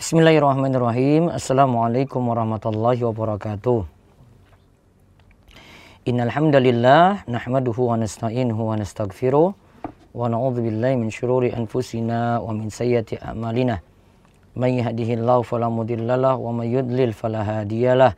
Bismillahirrahmanirrahim. Assalamualaikum warahmatullahi wabarakatuh. Innal hamdalillah nahmaduhu wa nasta'inuhu wa nastaghfiruh wa na'udzu billahi min syururi anfusina wa min sayyiati a'malina. May yahdihillahu fala mudhillalah wa may yudlil fala hadiyalah.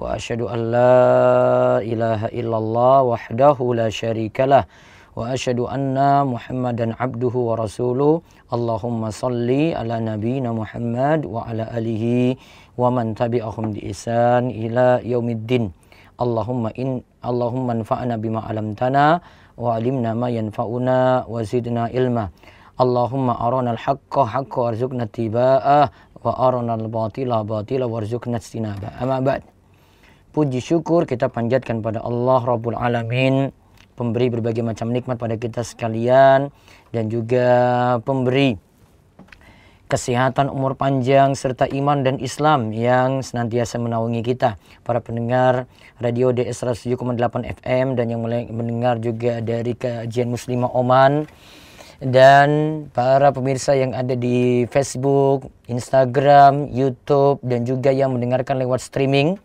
Wa asyhadu an la ilaha illallah wahdahu la syarikalah wa asyhadu anna Muhammadan abduhu wa rasuluh. Allahumma salli ala nabiyyina Muhammad wa ala alihi wa man tabi'ahum bi ihsan ila yaumiddin. Allahumma anfa'na bima 'allamtana wa 'allimna ma yanfa'una wa zidna ilma. Allahumma aranal haqqa haqqan warzuqna ittiba'ah wa aranal batila batila warzuqna ijtinabah. Amma ba'd. Puji syukur kita panjatkan pada Allah Rabbul Alamin, pemberi berbagai macam nikmat pada kita sekalian dan juga pemberi kesehatan, umur panjang serta iman dan Islam yang senantiasa menaungi kita, para pendengar radio DS 107,8 FM dan yang mendengar juga dari kajian Muslimah Oman, dan para pemirsa yang ada di Facebook, Instagram, YouTube dan juga yang mendengarkan lewat streaming.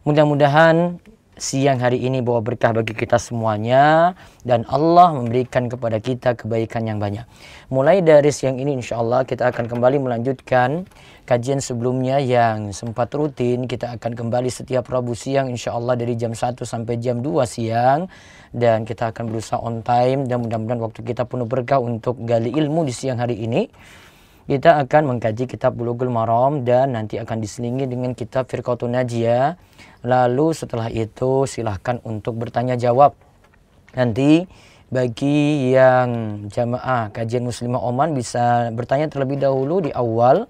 Mudah-mudahan siang hari ini bawa berkah bagi kita semuanya dan Allah memberikan kepada kita kebaikan yang banyak. Mulai dari siang ini insya Allah kita akan kembali melanjutkan kajian sebelumnya yang sempat rutin. Kita akan kembali setiap Rabu siang insya Allah dari jam 1 sampai jam 2 siang. Dan kita akan berusaha on time dan mudah-mudahan waktu kita penuh berkah untuk gali ilmu di siang hari ini. Kita akan mengkaji kitab Bulughul Maram dan nanti akan diselingi dengan kitab Firqatun Najiyah. Lalu setelah itu silahkan untuk bertanya jawab. Nanti bagi yang jamaah kajian Muslimah Oman bisa bertanya terlebih dahulu di awal.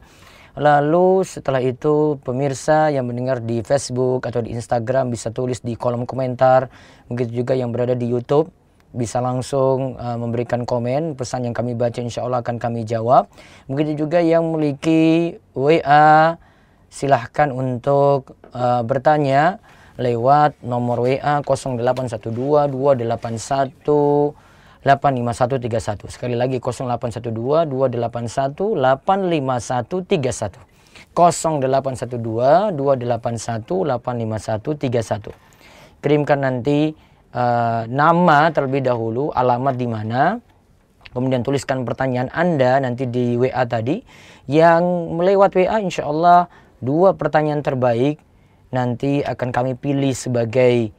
Lalu setelah itu pemirsa yang mendengar di Facebook atau di Instagram bisa tulis di kolom komentar. Begitu juga yang berada di YouTube bisa langsung memberikan komen, pesan yang kami baca insya Allah akan kami jawab. Begitu juga yang memiliki WA, silahkan untuk bertanya lewat nomor WA 0812-281-85131. Sekali lagi 0812-281-85131. 0812-281-85131. Kirimkan nanti nama terlebih dahulu, alamat di mana, kemudian tuliskan pertanyaan Anda nanti di WA tadi. Yang melewat WA insya Allah 2 pertanyaan terbaik nanti akan kami pilih sebagai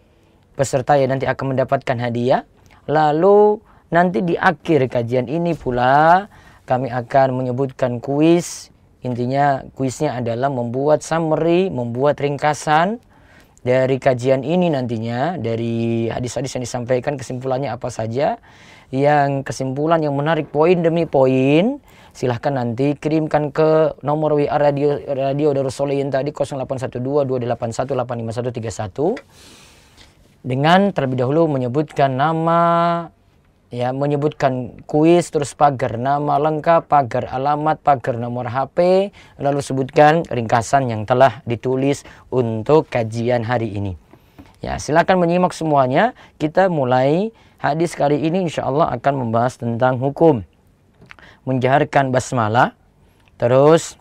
peserta yang nanti akan mendapatkan hadiah. Lalu nanti di akhir kajian ini pula kami akan menyebutkan kuis. Intinya kuisnya adalah membuat summary, membuat ringkasan dari kajian ini nantinya, dari hadis-hadis yang disampaikan kesimpulannya apa saja. Yang kesimpulan yang menarik poin demi poin, silahkan nanti kirimkan ke nomor WA Radio Darus Sholihin tadi 0812-281-85131 dengan terlebih dahulu menyebutkan nama, ya, menyebutkan kuis, terus pagar nama lengkap, pagar alamat, pagar nomor HP, lalu sebutkan ringkasan yang telah ditulis untuk kajian hari ini. Ya, silakan menyimak semuanya. Kita mulai hadis kali ini insya Allah akan membahas tentang hukum menjaharkan basmalah. Terus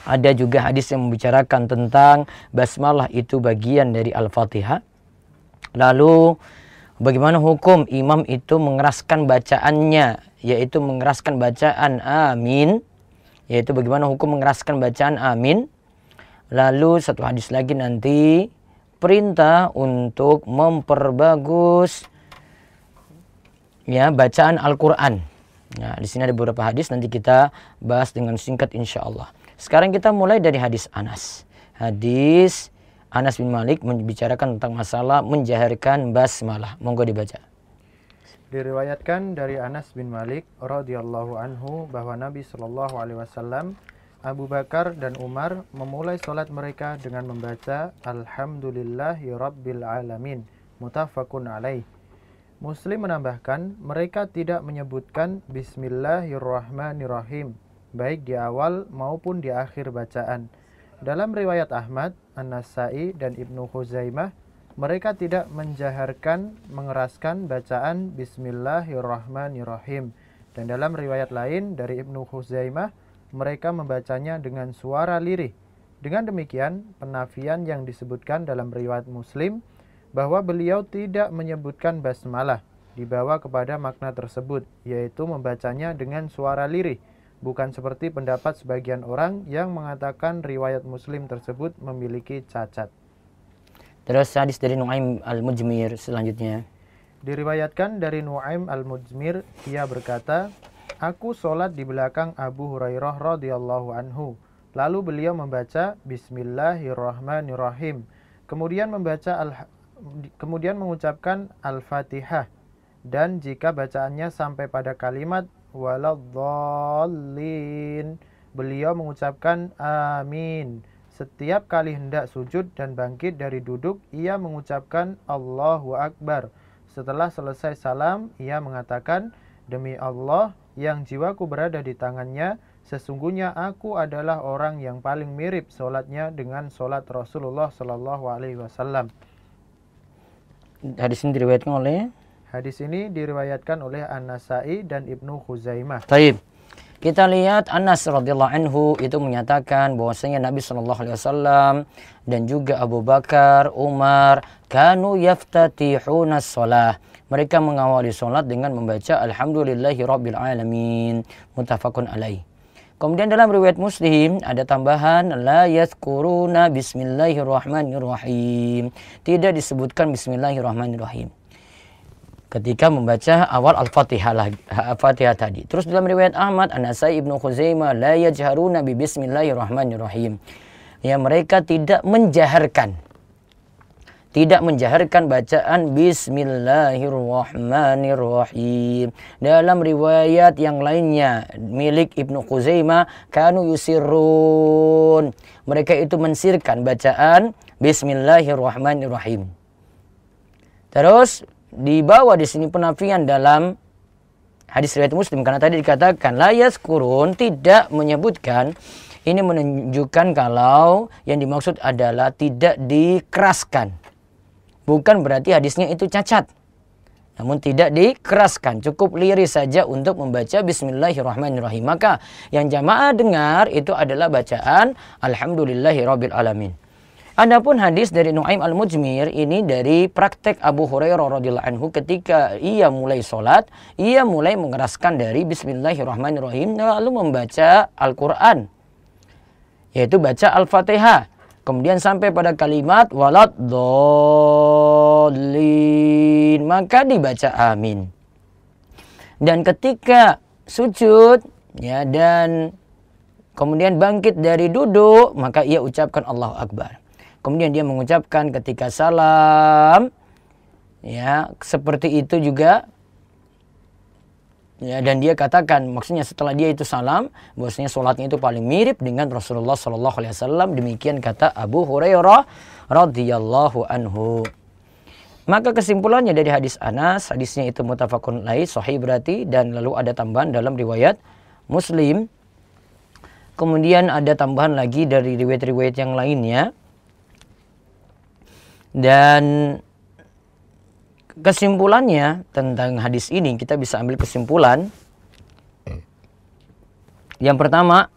ada juga hadis yang membicarakan tentang basmalah itu bagian dari Al-Fatihah. Lalu bagaimana hukum imam itu mengeraskan bacaannya, yaitu mengeraskan bacaan amin, yaitu bagaimana hukum mengeraskan bacaan amin. Lalu satu hadis lagi nanti perintah untuk memperbagus, ya, bacaan Al-Quran. Nah, di sini ada beberapa hadis nanti kita bahas dengan singkat insya Allah. Sekarang kita mulai dari hadis Anas. Hadis Anas bin Malik membicarakan tentang masalah menjaharkan basmalah. Monggo dibaca. Diriwayatkan dari Anas bin Malik radhiyallahu anhu bahwa Nabi Shallallahu alaihi wasallam, Abu Bakar dan Umar memulai salat mereka dengan membaca Alhamdulillahi Rabbil Alamin, muttafaqun alaih. Muslim menambahkan, mereka tidak menyebutkan Bismillahirrahmanirrahim, baik di awal maupun di akhir bacaan. Dalam riwayat Ahmad, An-Nasai dan Ibnu Khuzaimah, mereka tidak menjaharkan, mengeraskan bacaan Bismillahirrahmanirrahim. Dan dalam riwayat lain dari Ibnu Khuzaimah, mereka membacanya dengan suara lirih. Dengan demikian, penafian yang disebutkan dalam riwayat Muslim bahwa beliau tidak menyebutkan basmalah dibawa kepada makna tersebut, yaitu membacanya dengan suara lirih, bukan seperti pendapat sebagian orang yang mengatakan riwayat Muslim tersebut memiliki cacat. Terus hadis dari Nu'aim al-Mujmir selanjutnya. Diriwayatkan dari Nu'aim al-Mujmir, ia berkata, "Aku sholat di belakang Abu Hurairah radhiyallahu anhu. Lalu beliau membaca Bismillahirrahmanirrahim. Kemudian mengucapkan Al-Fatihah. Dan jika bacaannya sampai pada kalimat waladhdallin, beliau mengucapkan amin. Setiap kali hendak sujud dan bangkit dari duduk, ia mengucapkan Allahu Akbar. Setelah selesai salam, ia mengatakan, demi Allah yang jiwaku berada di tangannya, sesungguhnya aku adalah orang yang paling mirip solatnya dengan solat Rasulullah Sallallahu Alaihi Wasallam." Hadis ini diriwayatkan oleh An-Nasa'i dan Ibnu Khuzaimah. Taib. Kita lihat Anas radhiyallahu anhu itu menyatakan bahwasanya Nabi sallallahu alaihi wasallam dan juga Abu Bakar, Umar kanu yaftatihuna shalah. Mereka mengawali salat dengan membaca alhamdulillahirabbil alamin. Muttafaqun alaih. Kemudian dalam riwayat Muslim ada tambahan la yazkuruna bismillahirrahmanirrahim. Tidak disebutkan bismillahirrahmanirrahim ketika membaca awal Al-Fatihah tadi. Terus dalam riwayat Ahmad, An-Nasai, Ibnu Khuzaimah la yajharuna bi bismillahirrahmanirrahim. Ya, mereka tidak menjaharkan bacaan bismillahirrahmanirrahim. Dalam riwayat yang lainnya milik Ibnu Khuzaimah, kanu yusirrun. Mereka itu mensirkan bacaan bismillahirrahmanirrahim. Terus dibawa di sini penafian dalam hadis riwayat Muslim, karena tadi dikatakan la yazkurun, tidak menyebutkan. Ini menunjukkan kalau yang dimaksud adalah tidak dikeraskan. Bukan berarti hadisnya itu cacat, namun tidak dikeraskan, cukup lirih saja untuk membaca bismillahirrahmanirrahim. Maka yang jamaah dengar itu adalah bacaan alhamdulillahirabbil alamin. Adapun hadis dari Nu'aim al-Mujmir ini dari praktek Abu Hurairah radhiyallahu anhu, ketika ia mulai sholat, ia mulai mengeraskan dari bismillahirrahmanirrahim lalu membaca Al-Quran, yaitu baca Al-Fatihah. Kemudian sampai pada kalimat waladdallin, maka dibaca amin. Dan ketika sujud ya dan kemudian bangkit dari duduk, maka ia ucapkan Allahu Akbar. Kemudian dia mengucapkan ketika salam, ya seperti itu juga, ya, dan dia katakan, maksudnya setelah dia itu salam, bahwasanya sholatnya itu paling mirip dengan Rasulullah Sallallahu Alaihi Wasallam. Demikian kata Abu Hurairah radhiyallahu anhu. Maka kesimpulannya dari hadis Anas, hadisnya itu muttafaqun alaih, sahih berarti, dan lalu ada tambahan dalam riwayat Muslim. Kemudian ada tambahan lagi dari riwayat-riwayat yang lainnya. Dan kesimpulannya tentang hadis ini, kita bisa ambil kesimpulan. Yang pertama,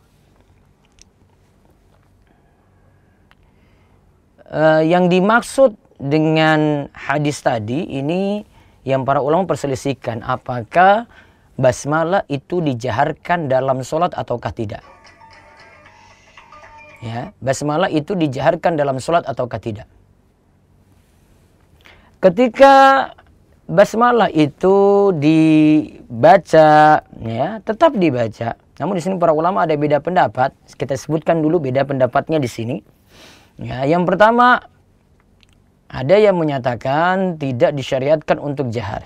yang dimaksud dengan hadis tadi ini yang para ulama perselisihkan, apakah basmalah itu dijaharkan dalam sholat ataukah tidak. Ya, basmalah itu dijaharkan dalam sholat ataukah tidak. Ketika basmalah itu dibaca, ya tetap dibaca. Namun di sini para ulama ada beda pendapat. Kita sebutkan dulu beda pendapatnya di sini. Ya, yang pertama, ada yang menyatakan tidak disyariatkan untuk jahar.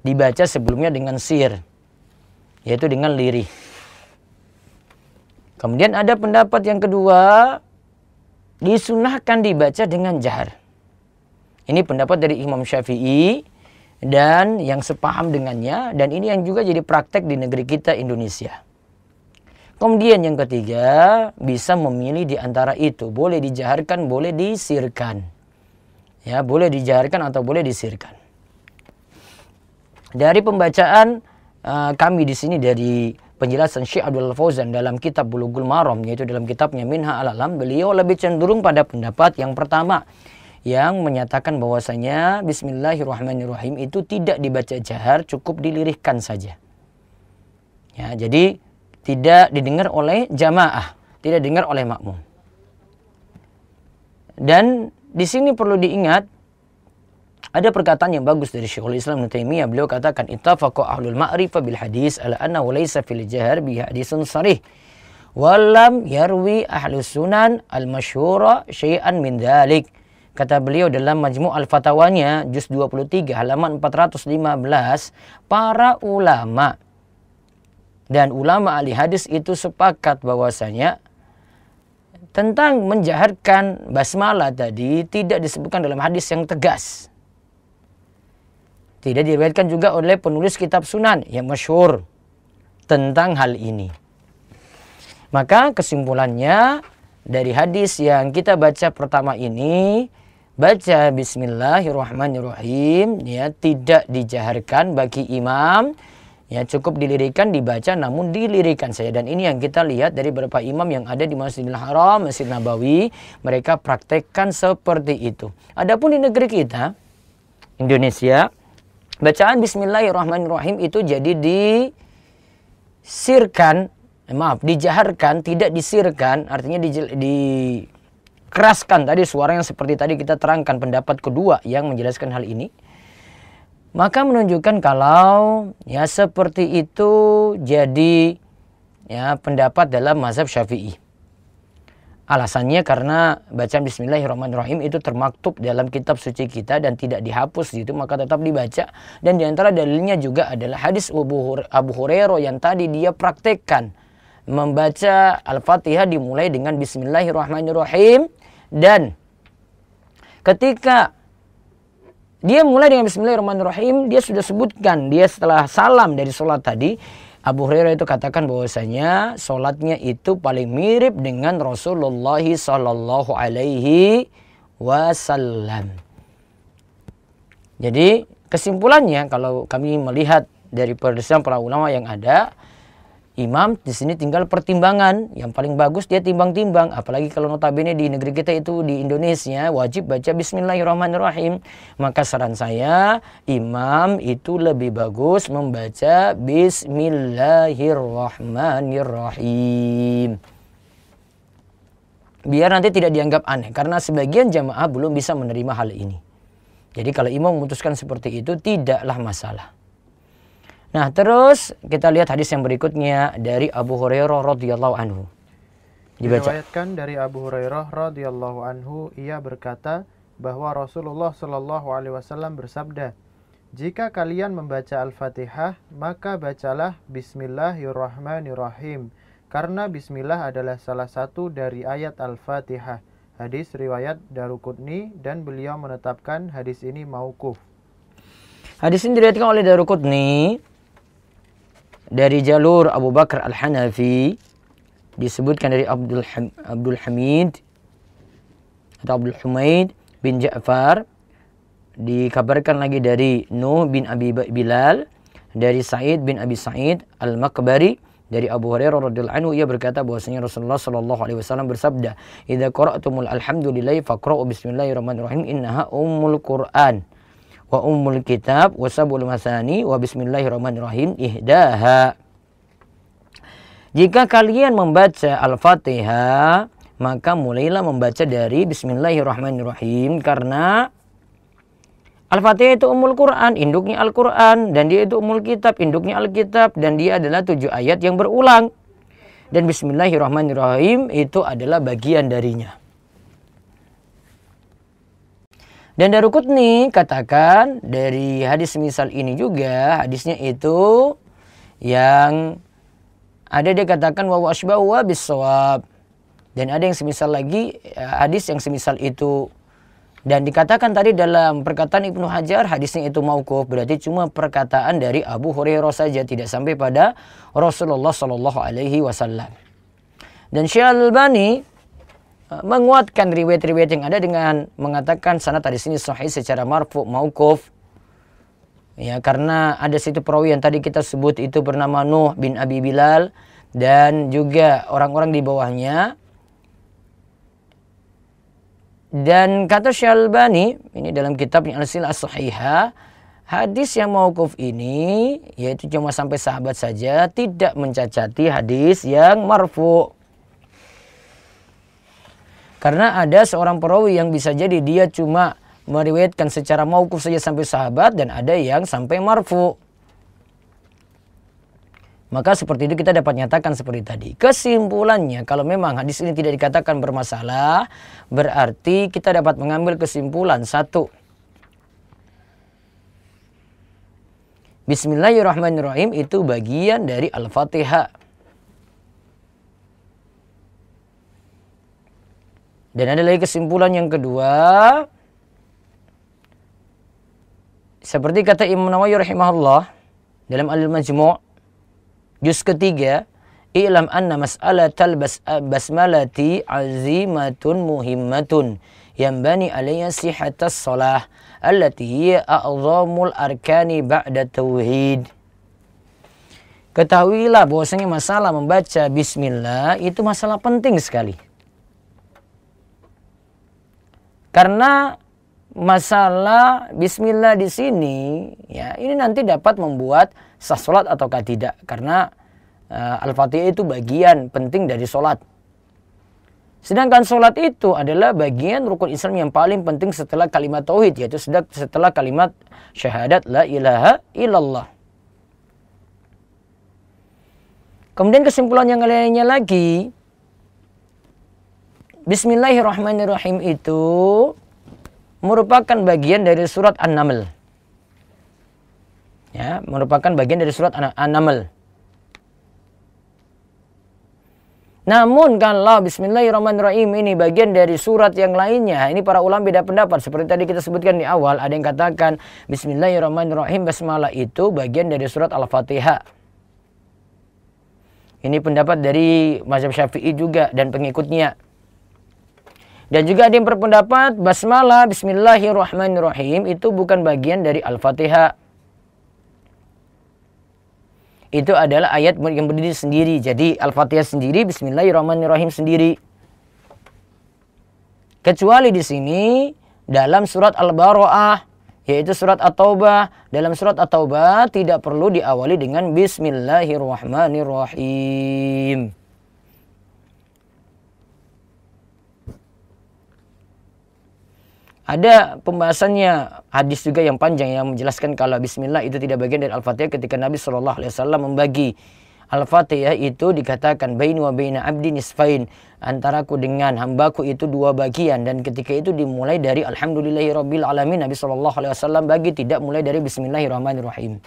Dibaca sebelumnya dengan sir, yaitu dengan lirih. Kemudian ada pendapat yang kedua, disunahkan dibaca dengan jahar. Ini pendapat dari Imam Syafi'i dan yang sepaham dengannya, dan ini yang juga jadi praktek di negeri kita Indonesia. Kemudian yang ketiga, bisa memilih di antara itu, boleh dijaharkan, boleh disirkan. Ya, boleh dijaharkan atau boleh disirkan. Dari pembacaan kami di sini dari penjelasan Syekh Abdul Fauzan dalam kitab Bulughul Maram, yaitu dalam kitabnya Minha al-Alam, beliau lebih cenderung pada pendapat yang pertama, yang menyatakan bahwasanya Bismillahirrahmanirrahim itu tidak dibaca jahar, cukup dilirikkan saja. Ya, jadi tidak didengar oleh jamaah, tidak didengar oleh makmum. Dan di sini perlu diingat, ada perkataan yang bagus dari Syekhul Islam Ibnu Taimiyah. Beliau katakan, ittafaqa ahlul ma'rifah bil hadis ala annahu laysa fil jahar bi hadisun sarih wa lam yarwi ahlus sunan al masyhura syai'an min dzalik. Kata beliau dalam Majmu' al-Fatawanya juz 23 halaman 415, para ulama dan ulama ahli hadis itu sepakat bahwasanya tentang menjaharkan basmalah tadi tidak disebutkan dalam hadis yang tegas. Tidak diriwayatkan juga oleh penulis kitab sunan yang masyhur tentang hal ini. Maka kesimpulannya dari hadis yang kita baca pertama ini, baca Bismillahirrahmanirrahim ya tidak dijaharkan bagi imam, ya cukup dilirikkan, dibaca namun dilirikkan saja. Dan ini yang kita lihat dari beberapa imam yang ada di Masjidil Haram, Masjid Nabawi, mereka praktekkan seperti itu. Adapun di negeri kita Indonesia, bacaan Bismillahirrahmanirrahim itu jadi dijaharkan, tidak disirkan, artinya dikeraskan tadi suara yang seperti tadi kita terangkan pendapat kedua yang menjelaskan hal ini. Maka menunjukkan kalau ya seperti itu jadi ya pendapat dalam mazhab Syafi'i. Alasannya karena bacaan Bismillahirrahmanirrahim itu termaktub dalam kitab suci kita dan tidak dihapus gitu, maka tetap dibaca. Dan diantara dalilnya juga adalah hadis Abu Hurairah yang tadi dia praktekkan membaca Al-Fatihah dimulai dengan Bismillahirrahmanirrahim, dan ketika dia mulai dengan Bismillahirrahmanirrahim, dia sudah sebutkan, dia setelah salam dari sholat tadi, Abu Hurairah itu katakan bahwasanya sholatnya itu paling mirip dengan Rasulullah Sallallahu Alaihi Wasallam. Jadi kesimpulannya kalau kami melihat dari perdesan para ulama yang ada, imam di sini tinggal pertimbangan. Yang paling bagus dia timbang-timbang. Apalagi kalau notabene di negeri kita itu di Indonesia wajib baca Bismillahirrahmanirrahim. Maka saran saya imam itu lebih bagus membaca Bismillahirrahmanirrahim. Biar nanti tidak dianggap aneh. Karena sebagian jamaah belum bisa menerima hal ini. Jadi kalau imam memutuskan seperti itu tidaklah masalah. Nah, terus kita lihat hadis yang berikutnya dari Abu Hurairah radhiyallahu anhu. Diriwayatkan dari Abu Hurairah radhiyallahu anhu, ia berkata bahwa Rasulullah Shallallahu alaihi wasallam bersabda, "Jika kalian membaca Al-Fatihah, maka bacalah Bismillahirrahmanirrahim, karena bismillah adalah salah satu dari ayat Al-Fatihah." Hadis riwayat Daruqutni, dan beliau menetapkan hadis ini mauquf. Hadis ini diriwayatkan oleh Daruqutni dari jalur Abu Bakar Al-Hanafi, disebutkan dari Abdul Hamid atau Abdul Humaid bin Ja'far, dikabarkan lagi dari Nuh bin Abi Bilal, dari Sa'id bin Abi Sa'id Al-Makbari, dari Abu Hurairah radhiyallahu anhu, ia berkata bahwasanya Rasulullah sallallahu alaihi wasallam bersabda, "Idza qara'tumul alhamdulillahi faqra'u bismillahirrahmanirrahim, innaha ummul Qur'an wa ummul kitab wa sabul masani wa bismillahirrahmanirrahim ihdaha." Jika kalian membaca Al-Fatihah, maka mulailah membaca dari Bismillahirrahmanirrahim, karena Al-Fatihah itu ummul Quran, induknya Al-Quran, dan dia itu ummul kitab, induknya Alkitab, dan dia adalah 7 ayat yang berulang. Dan Bismillahirrahmanirrahim itu adalah bagian darinya. Dan Daruqutni katakan dari hadis semisal ini juga, hadisnya itu yang ada dia katakan wa asbahu wa bisawab, dan ada yang semisal lagi hadis yang semisal itu. Dan dikatakan tadi dalam perkataan Ibnu Hajar hadisnya itu mauquf, berarti cuma perkataan dari Abu Hurairah saja, tidak sampai pada Rasulullah sallallahu alaihi wasallam. Dan Syekh Al-Albani menguatkan riwayat-riwayat yang ada dengan mengatakan sanad hadis ini sahih secara marfu' mauquf. Ya, karena ada situ perawi yang tadi kita sebut itu bernama Nuh bin Abi Bilal dan juga orang-orang di bawahnya. Dan kata Syalbani ini dalam kitabnya Al-Silsilah As-Shahihah, hadis yang mauquf ini yaitu cuma sampai sahabat saja, tidak mencacati hadis yang marfu. Karena ada seorang perawi yang bisa jadi dia cuma meriwayatkan secara mauquf saja sampai sahabat dan ada yang sampai marfu. Maka seperti itu kita dapat nyatakan seperti tadi. Kesimpulannya, kalau memang hadis ini tidak dikatakan bermasalah, berarti kita dapat mengambil kesimpulan satu. Bismillahirrahmanirrahim itu bagian dari Al-Fatihah. Dan ada lagi kesimpulan yang kedua. Seperti kata Imam Nawawi rahimahullah dalam Al-Majmu' juz ketiga, i'lam anna mas'alatal basmalati azimatun muhimmatun yanbani alayha sihhatas shalah allati hiya a'zamul arkani ba'da tauhid. Ketahuilah bahwasanya masalah membaca bismillah itu masalah penting sekali. Karena masalah bismillah di sini ya ini nanti dapat membuat sah salat ataukah tidak, karena Al-Fatihah itu bagian penting dari salat. Sedangkan salat itu adalah bagian rukun Islam yang paling penting setelah kalimat tauhid, yaitu setelah kalimat syahadat la ilaha illallah. Kemudian kesimpulan yang lainnya lagi, Bismillahirrahmanirrahim itu merupakan bagian dari surat An-Naml. Ya, merupakan bagian dari surat An-Naml. Namun kalau Bismillahirrahmanirrahim ini bagian dari surat yang lainnya, ini para ulama beda pendapat. Seperti tadi kita sebutkan di awal, ada yang katakan Bismillahirrahmanirrahim basmalah itu bagian dari surat Al-Fatihah. Ini pendapat dari mazhab Syafi'i juga dan pengikutnya. Dan juga ada yang berpendapat basmalah Bismillahirrahmanirrahim itu bukan bagian dari Al-Fatihah. Itu adalah ayat yang berdiri sendiri. Jadi Al-Fatihah sendiri, Bismillahirrahmanirrahim sendiri. Kecuali di sini dalam surat Al-Bara'ah, yaitu surat At-Taubah. Dalam surat At-Taubah tidak perlu diawali dengan Bismillahirrahmanirrahim. Ada pembahasannya hadis juga yang panjang yang menjelaskan kalau bismillah itu tidak bagian dari Al-Fatihah, ketika Nabi SAW membagi Al-Fatihah itu dikatakan baini wa baina abdi nisfain, antaraku dengan hambaku itu dua bagian, dan ketika itu dimulai dari alhamdulillahirabbil alamin. Nabi SAW bagi tidak mulai dari bismillahirrahmanirrahim.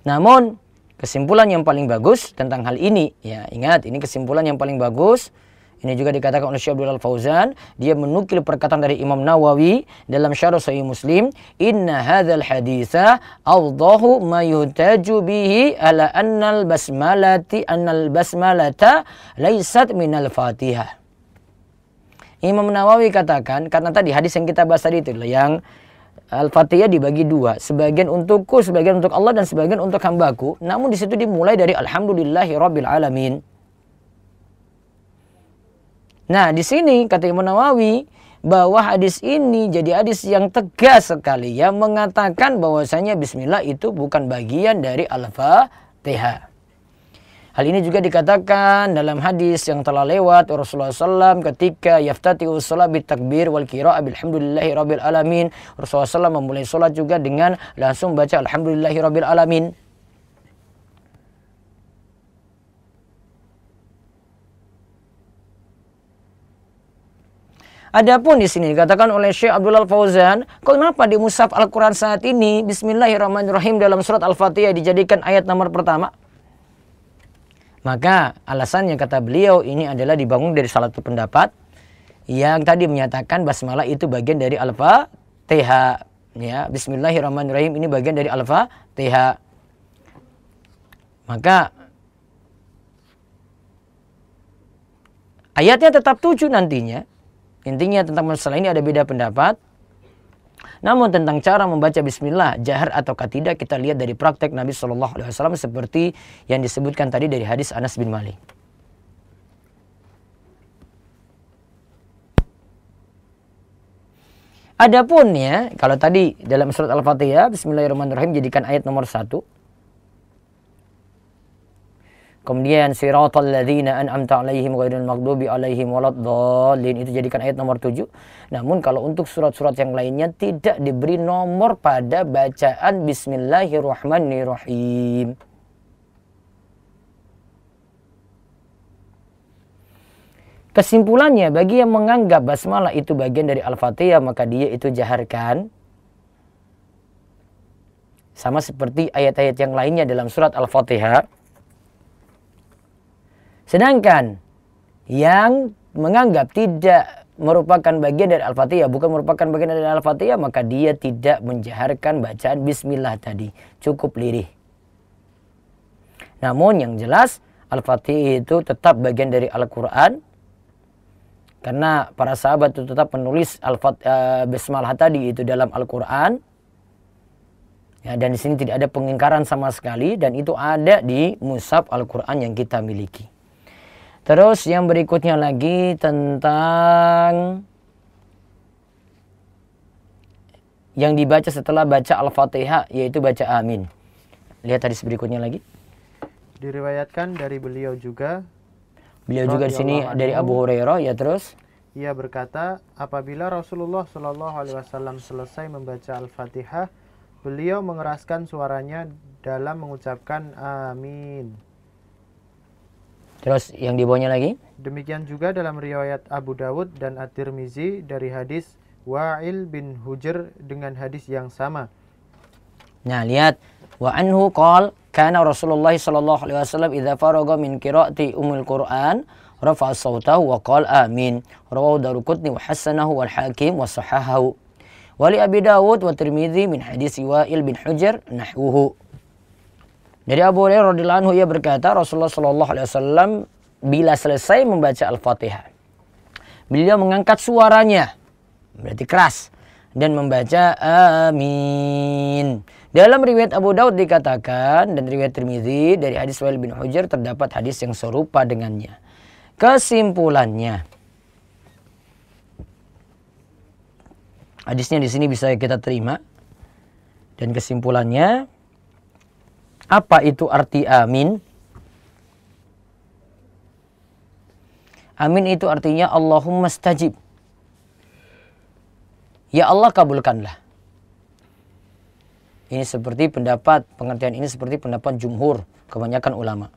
Namun kesimpulan yang paling bagus tentang hal ini, ya ingat ini kesimpulan yang paling bagus. Ini juga dikatakan oleh Syekh Abdul Fauzan, dia menukil perkataan dari Imam Nawawi dalam Syarh Sahih Muslim, inna hadzal haditsa awdahu ma yuhtaju bihi ala annal basmalata laysat minal Fatihah. Imam Nawawi katakan, karena tadi hadis yang kita bahas tadi itu yang Al-Fatihah dibagi dua, sebagian untukku, sebagian untuk Allah, dan sebagian untuk hambaku. Namun di situ dimulai dari alhamdulillahirabbil alamin. Nah, di sini kata Imam Nawawi bahwa hadis ini jadi hadis yang tegas sekali yang mengatakan bahwasanya bismillah itu bukan bagian dari Al-Fatihah. Hal ini juga dikatakan dalam hadis yang telah lewat Rasulullah SAW ketika yaftatihu shalah bitakbir wal qira'ah bilhamdulillahi rabbil alamin. Rasulullah SAW memulai sholat juga dengan langsung baca alhamdulillahi rabbil alamin. Adapun di sini dikatakan oleh Syekh Abdul Fauzan, kenapa di mushaf Al-Quran saat ini Bismillahirrahmanirrahim dalam surat Al-Fatihah dijadikan ayat nomor pertama? Maka alasannya kata beliau ini adalah dibangun dari salah satu pendapat yang tadi menyatakan basmalah itu bagian dari Al-Fatihah. Ya, Bismillahirrahmanirrahim ini bagian dari Al-Fatihah. Maka ayatnya tetap 7 nantinya. Intinya tentang masalah ini ada beda pendapat. Namun tentang cara membaca bismillah jahar ataukah tidak, kita lihat dari praktek Nabi SAW seperti yang disebutkan tadi dari hadis Anas bin Malik. Adapun ya, kalau tadi dalam surat Al-Fatihah, Bismillahirrahmanirrahim jadikan ayat nomor 1. Kemudian siratal ladzina an'amta 'alaihim ghairil maghdubi 'alaihim waladdallin itu jadikan ayat nomor 7. Namun kalau untuk surat-surat yang lainnya tidak diberi nomor pada bacaan Bismillahirrahmanirrahim. Kesimpulannya, bagi yang menganggap basmalah itu bagian dari Al-Fatihah, maka dia itu jaharkan. Sama seperti ayat-ayat yang lainnya dalam surat Al-Fatihah. Sedangkan yang menganggap tidak merupakan bagian dari Al-Fatihah, bukan merupakan bagian dari Al-Fatihah, maka dia tidak menjaharkan bacaan Bismillah tadi. Cukup lirih. Namun yang jelas, Al-Fatihah itu tetap bagian dari Al-Quran. Karena para sahabat itu tetap menulis Bismillah tadi itu dalam Al-Quran. Ya, dan di sini tidak ada pengingkaran sama sekali. Dan itu ada di mushaf Al-Quran yang kita miliki. Terus yang berikutnya lagi tentang yang dibaca setelah baca Al-Fatihah, yaitu baca amin. Lihat hadis berikutnya lagi. Diriwayatkan dari beliau juga. Beliau juga di sini dari Abu Hurairah, ya terus. Ia berkata, apabila Rasulullah Shallallahu Alaihi Wasallam selesai membaca Al-Fatihah, beliau mengeraskan suaranya dalam mengucapkan amin. Terus yang di bawahnya lagi. Demikian juga dalam riwayat Abu Dawud dan At-Tirmizi dari hadis Wa'il bin Hujr dengan hadis yang sama. Nah, lihat. Wa anhu qala kana Rasulullah sallallahu alaihi wasallam idza faraga min qiraati ummul Qur'an rafa'a sautahu wa qala amin. Rawahu Daruqutni wa hasanahu wal Hakim wa sahahahu. Wa li Abi Dawud wa Tirmizi min hadis Wa'il bin Hujr nahwuhu. Dari Abu Hurairah radhiyallahu anhu, ia berkata, Rasulullah sallallahu alaihi wasallam bila selesai membaca Al-Fatihah, beliau mengangkat suaranya, berarti keras, dan membaca amin. Dalam riwayat Abu Daud dikatakan dan riwayat Tirmizi dari hadis Wa'il bin Hujr terdapat hadis yang serupa dengannya. Kesimpulannya, hadisnya di sini bisa kita terima. Dan kesimpulannya, apa itu arti amin? Amin itu artinya Allahumma stajib. Ya Allah, kabulkanlah. Ini seperti pendapat, pengertian ini seperti pendapat jumhur, kebanyakan ulama.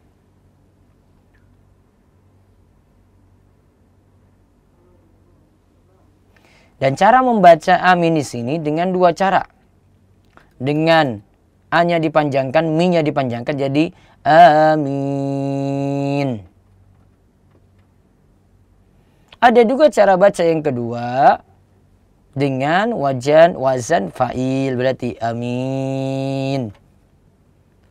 Dan cara membaca amin di sini dengan dua cara. Dengan A-nya dipanjangkan, Mi-nya dipanjangkan jadi amin. Ada juga cara baca yang kedua dengan wazan fa'il, berarti amin.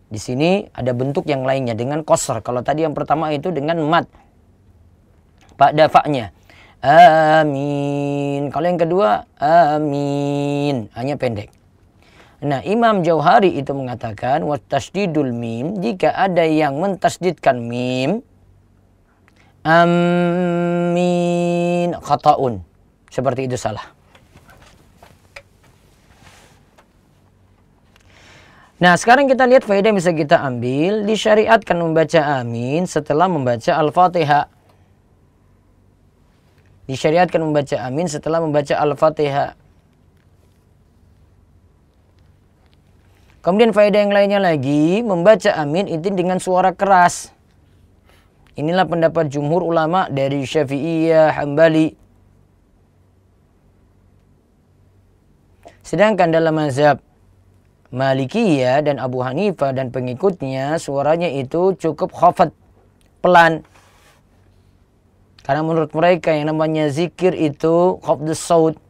Di sini ada bentuk yang lainnya dengan qasr. Kalau tadi yang pertama itu dengan mad pada fa-nya. Amin. Kalau yang kedua amin, hanya pendek. Nah, Imam Jauhari itu mengatakan wa tasdidul mim, jika ada yang mentasdidkan mim, amin khata'un, seperti itu salah. Nah, sekarang kita lihat faedah yang bisa kita ambil. Disyariatkan membaca amin setelah membaca Al-Fatihah. Disyariatkan membaca amin setelah membaca Al-Fatihah. Kemudian faedah yang lainnya lagi, membaca amin itu dengan suara keras. Inilah pendapat jumhur ulama dari Syafi'iyah, Hambali. Sedangkan dalam mazhab Malikiyah dan Abu Hanifah dan pengikutnya, suaranya itu cukup khafat, pelan. Karena menurut mereka yang namanya zikir itu khafdus saut.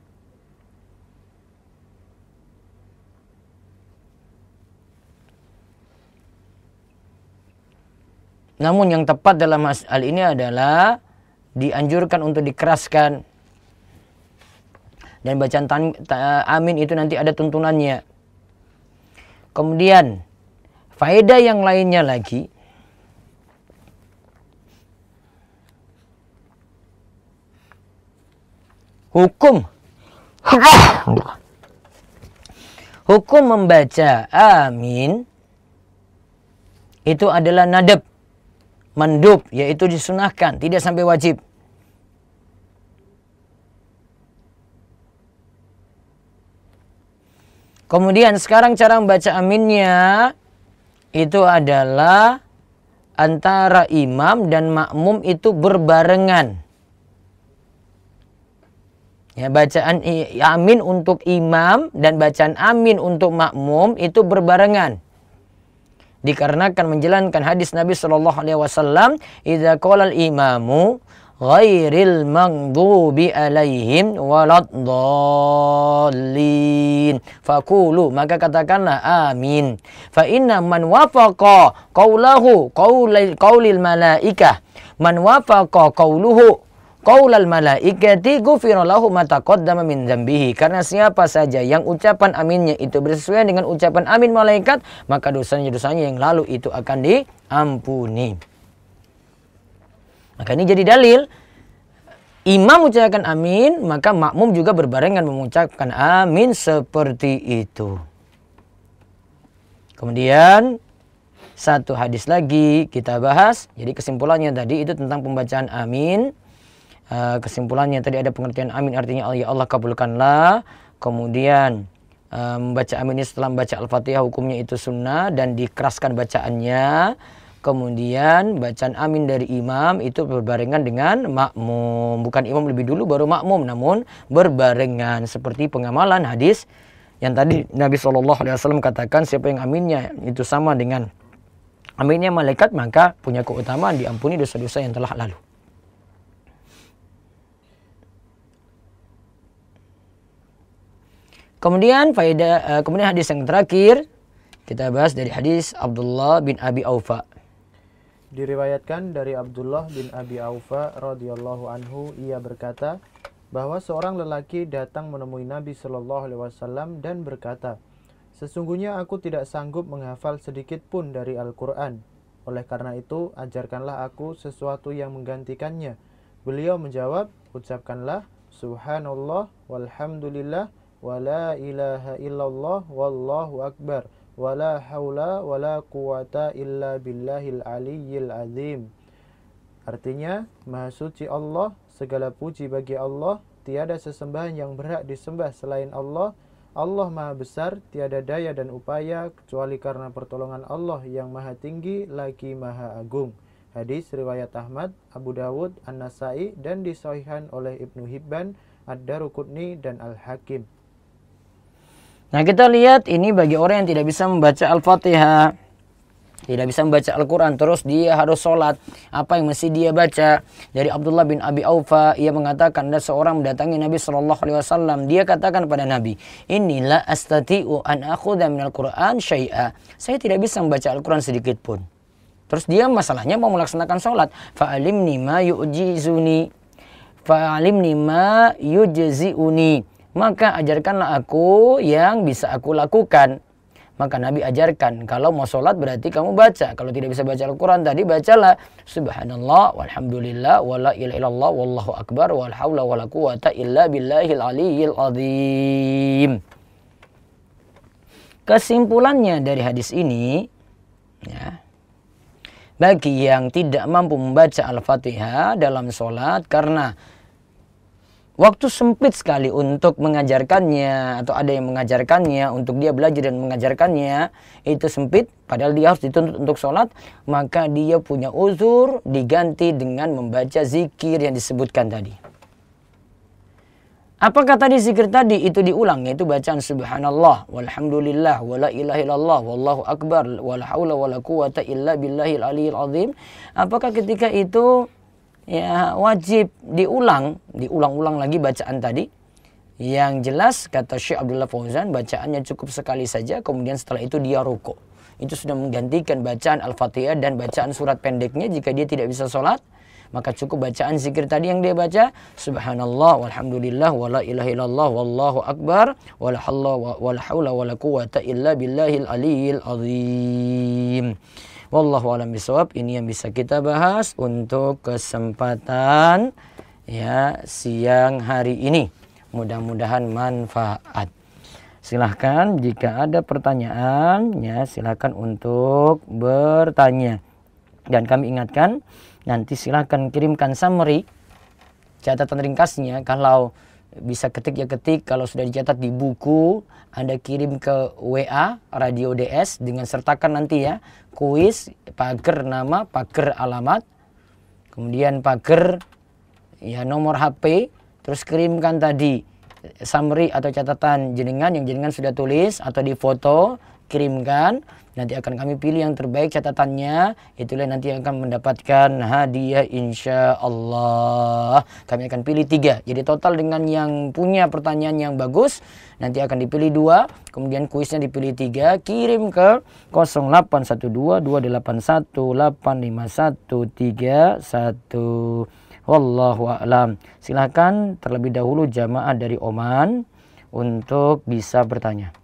Namun yang tepat dalam hal ini adalah dianjurkan untuk dikeraskan. Dan bacaan amin itu nanti ada tuntunannya. Kemudian faedah yang lainnya lagi, hukum membaca amin itu adalah nadab, mandub, yaitu disunahkan, tidak sampai wajib. Kemudian sekarang cara membaca aminnya itu adalah antara imam dan makmum itu berbarengan. Ya, bacaan amin untuk imam dan bacaan amin untuk makmum itu berbarengan. Dikarenakan menjalankan hadis Nabi SAW, "Idza qala al-imamu ghairil maghdubi alaihim waladdallin faqulu," maka katakanlah amin. Fa inna man wafaqa qaulahu qaulil malaikah, man wafaqa qauluhu qaulal malaikati ghufira lahu ma taqaddama min dzambihi. Karena siapa saja yang ucapan aminnya itu bersesuaian dengan ucapan amin malaikat, maka dosanya-dosanya yang lalu itu akan diampuni. Maka ini jadi dalil, imam mengucapkan amin, maka makmum juga berbarengan mengucapkan amin seperti itu. Kemudian satu hadis lagi kita bahas. Jadi kesimpulannya tadi itu tentang pembacaan amin. Kesimpulannya tadi ada pengertian amin artinya ya Allah kabulkanlah. Kemudian membaca amin ini setelah membaca Al-Fatihah hukumnya itu sunnah dan dikeraskan bacaannya. Kemudian bacaan amin dari imam itu berbarengan dengan makmum. Bukan imam lebih dulu baru makmum, namun berbarengan. Seperti pengamalan hadis yang tadi Nabi SAW katakan, siapa yang aminnya itu sama dengan aminnya malaikat, maka punya keutamaan diampuni dosa-dosa yang telah lalu. Kemudian kemudian hadis yang terakhir kita bahas dari hadis Abdullah bin Abi Aufa. Diriwayatkan dari Abdullah bin Abi Aufa radhiyallahu anhu, ia berkata bahwa seorang lelaki datang menemui Nabi Shallallahu alaihi wasallam dan berkata, "Sesungguhnya aku tidak sanggup menghafal sedikit pun dari Al-Qur'an. Oleh karena itu, ajarkanlah aku sesuatu yang menggantikannya." Beliau menjawab, "Ucapkanlah subhanallah walhamdulillah wa la ilaha illallah wallahu akbar wa la haula wa la quwata illa billahil aliyyil azim." Artinya, Maha suci Allah, segala puji bagi Allah, tiada sesembahan yang berhak disembah selain Allah. Allah Maha besar, tiada daya dan upaya kecuali karena pertolongan Allah yang Maha tinggi lagi Maha agung. Hadis riwayat Ahmad, Abu Dawud, An-Nasai dan disahihkan oleh Ibnu Hibban, Ad-Daruqutni dan Al-Hakim. Nah, kita lihat ini bagi orang yang tidak bisa membaca Al-Fatihah, tidak bisa membaca Al-Quran, terus dia harus sholat. Apa yang mesti dia baca? Dari Abdullah bin Abi Aufa, ia mengatakan ada seorang mendatangi Nabi SAW. Dia katakan pada Nabi, "Inilah astati'u an akhudha minal Quran syai'a." Saya tidak bisa membaca Al-Quran sedikit pun. Terus dia masalahnya mau melaksanakan sholat. Fa'alimni ma yu'jizuni, fa'alimni ma yujzi'uni. Maka ajarkanlah aku yang bisa aku lakukan. Maka Nabi ajarkan, kalau mau sholat berarti kamu baca. Kalau tidak bisa baca Al-Quran tadi, bacalah subhanallah walhamdulillah wala ilaha illallah wallahu akbar wal haula wala quwata illa billahil aliyyil azim. Kesimpulannya dari hadis ini, ya, bagi yang tidak mampu membaca Al-Fatihah dalam sholat karena waktu sempit sekali untuk mengajarkannya, atau ada yang mengajarkannya, untuk dia belajar dan mengajarkannya itu sempit, padahal dia harus dituntut untuk sholat, maka dia punya uzur, diganti dengan membaca zikir yang disebutkan tadi. Apakah tadi zikir tadi itu diulang, yaitu bacaan subhanallah walhamdulillah wala ilaha illallah wallahu akbar wala haula wala quwata illa billahil aliyyil azim? Apakah ketika itu ya wajib diulang-ulang lagi bacaan tadi? Yang jelas kata Syekh Abdullah Fauzan, bacaannya cukup sekali saja, kemudian setelah itu dia rukuk. Itu sudah menggantikan bacaan Al-Fatihah dan bacaan surat pendeknya jika dia tidak bisa sholat. maka cukup bacaan zikir tadi yang dia baca, subhanallah walhamdulillah wala ilaha illallah wallahu akbar wala haula wala quwata illa billahil aliyil azim. Wallahu a'lam bishawab. Ini yang bisa kita bahas untuk kesempatan ya siang hari ini. Mudah-mudahan manfaat. Silahkan jika ada pertanyaan ya silahkan untuk bertanya. Dan kami ingatkan nanti silahkan kirimkan summary catatan ringkasnya. Kalau bisa ketik ya ketik, kalau sudah dicatat di buku Anda kirim ke WA Radio DS dengan sertakan nanti ya kuis, pagar nama, pagar alamat, kemudian pagar ya nomor HP, terus kirimkan tadi summary atau catatan jenengan yang jenengan sudah tulis atau di foto, kirimkan. Nanti akan kami pilih yang terbaik catatannya, itulah nanti yang akan mendapatkan hadiah insya Allah. Kami akan pilih 3, jadi total dengan yang punya pertanyaan yang bagus nanti akan dipilih 2, kemudian kuisnya dipilih 3. Kirim ke 081228518131. Wallahu a'lam. Silakan terlebih dahulu jamaah dari Oman untuk bisa bertanya.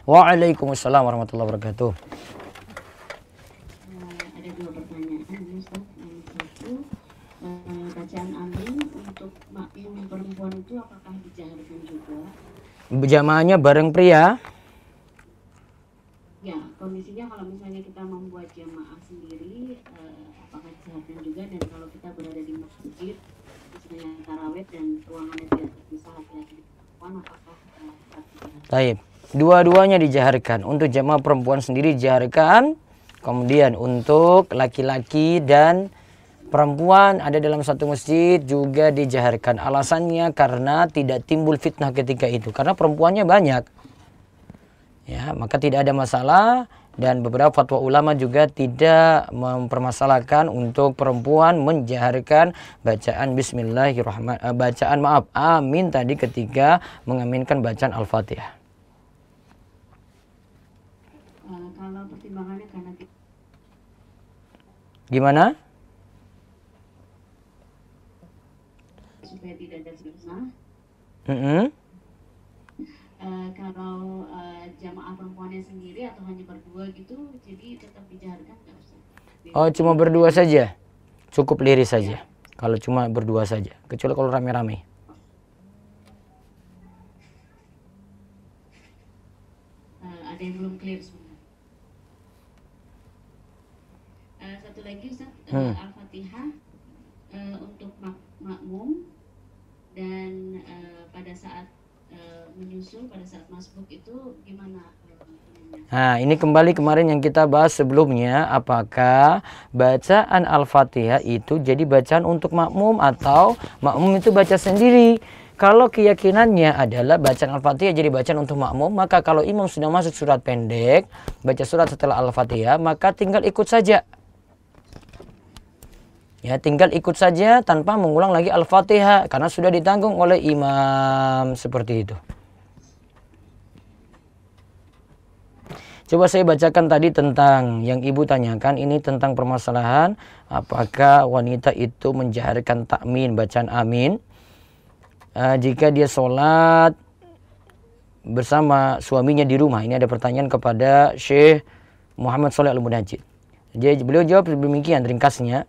Waalaikumsalam warahmatullahi wabarakatuh. Ada 2 pertanyaan, Ustaz. Yang satu, bacaan amin untuk makmum perempuan itu apakah dijaharkan juga? Jamaahnya bareng pria. Ya, kondisinya kalau misalnya kita membuat jamaah sendiri, apakah dijaharkan juga? Dan kalau kita berada di masjid, misalnya tarawih dan ruangannya tidak terpisah laki-laki dan perempuan, apakah dijaharkan? Baik. Dua-duanya dijaharkan. Untuk jamaah perempuan sendiri dijaharkan. Kemudian untuk laki-laki dan perempuan ada dalam satu masjid juga dijaharkan. Alasannya karena tidak timbul fitnah ketika itu. Karena perempuannya banyak. Ya, maka tidak ada masalah. Dan beberapa fatwa ulama juga tidak mempermasalahkan untuk perempuan menjaharkan bacaan bismillahirrahmanirrahim. Amin tadi ketika mengaminkan bacaan Al-Fatihah. Kalau pertimbangannya karena Gimana? supaya tidak ada fitnah. Kalau jamaah perempuannya sendiri atau hanya berdua gitu, jadi tetap dijaharkan nggak usah? Oh, cuma berdua saja? Cukup liris saja. Kalau cuma berdua saja. Kecuali kalau rame-rame. Ada yang belum clear sebenarnya. Satu lagi Ustaz, Al-Fatihah untuk makmum dan pada saat menyusul, pada saat masbuk itu gimana? Nah, ini kembali kemarin yang kita bahas sebelumnya, apakah bacaan Al-Fatihah itu jadi bacaan untuk makmum atau makmum itu baca sendiri. Kalau keyakinannya adalah bacaan Al-Fatihah jadi bacaan untuk makmum, maka kalau imam sudah masuk surat pendek, baca surat setelah Al-Fatihah, maka tinggal ikut saja. Ya, tinggal ikut saja tanpa mengulang lagi Al-Fatihah karena sudah ditanggung oleh imam, seperti itu. Coba saya bacakan tadi tentang yang ibu tanyakan, ini tentang permasalahan apakah wanita itu menjaharkan takmin, bacaan amin jika dia sholat bersama suaminya di rumah. Ini ada pertanyaan kepada Syekh Muhammad Shalih Al-Munajjid. Beliau jawab demikian ringkasnya.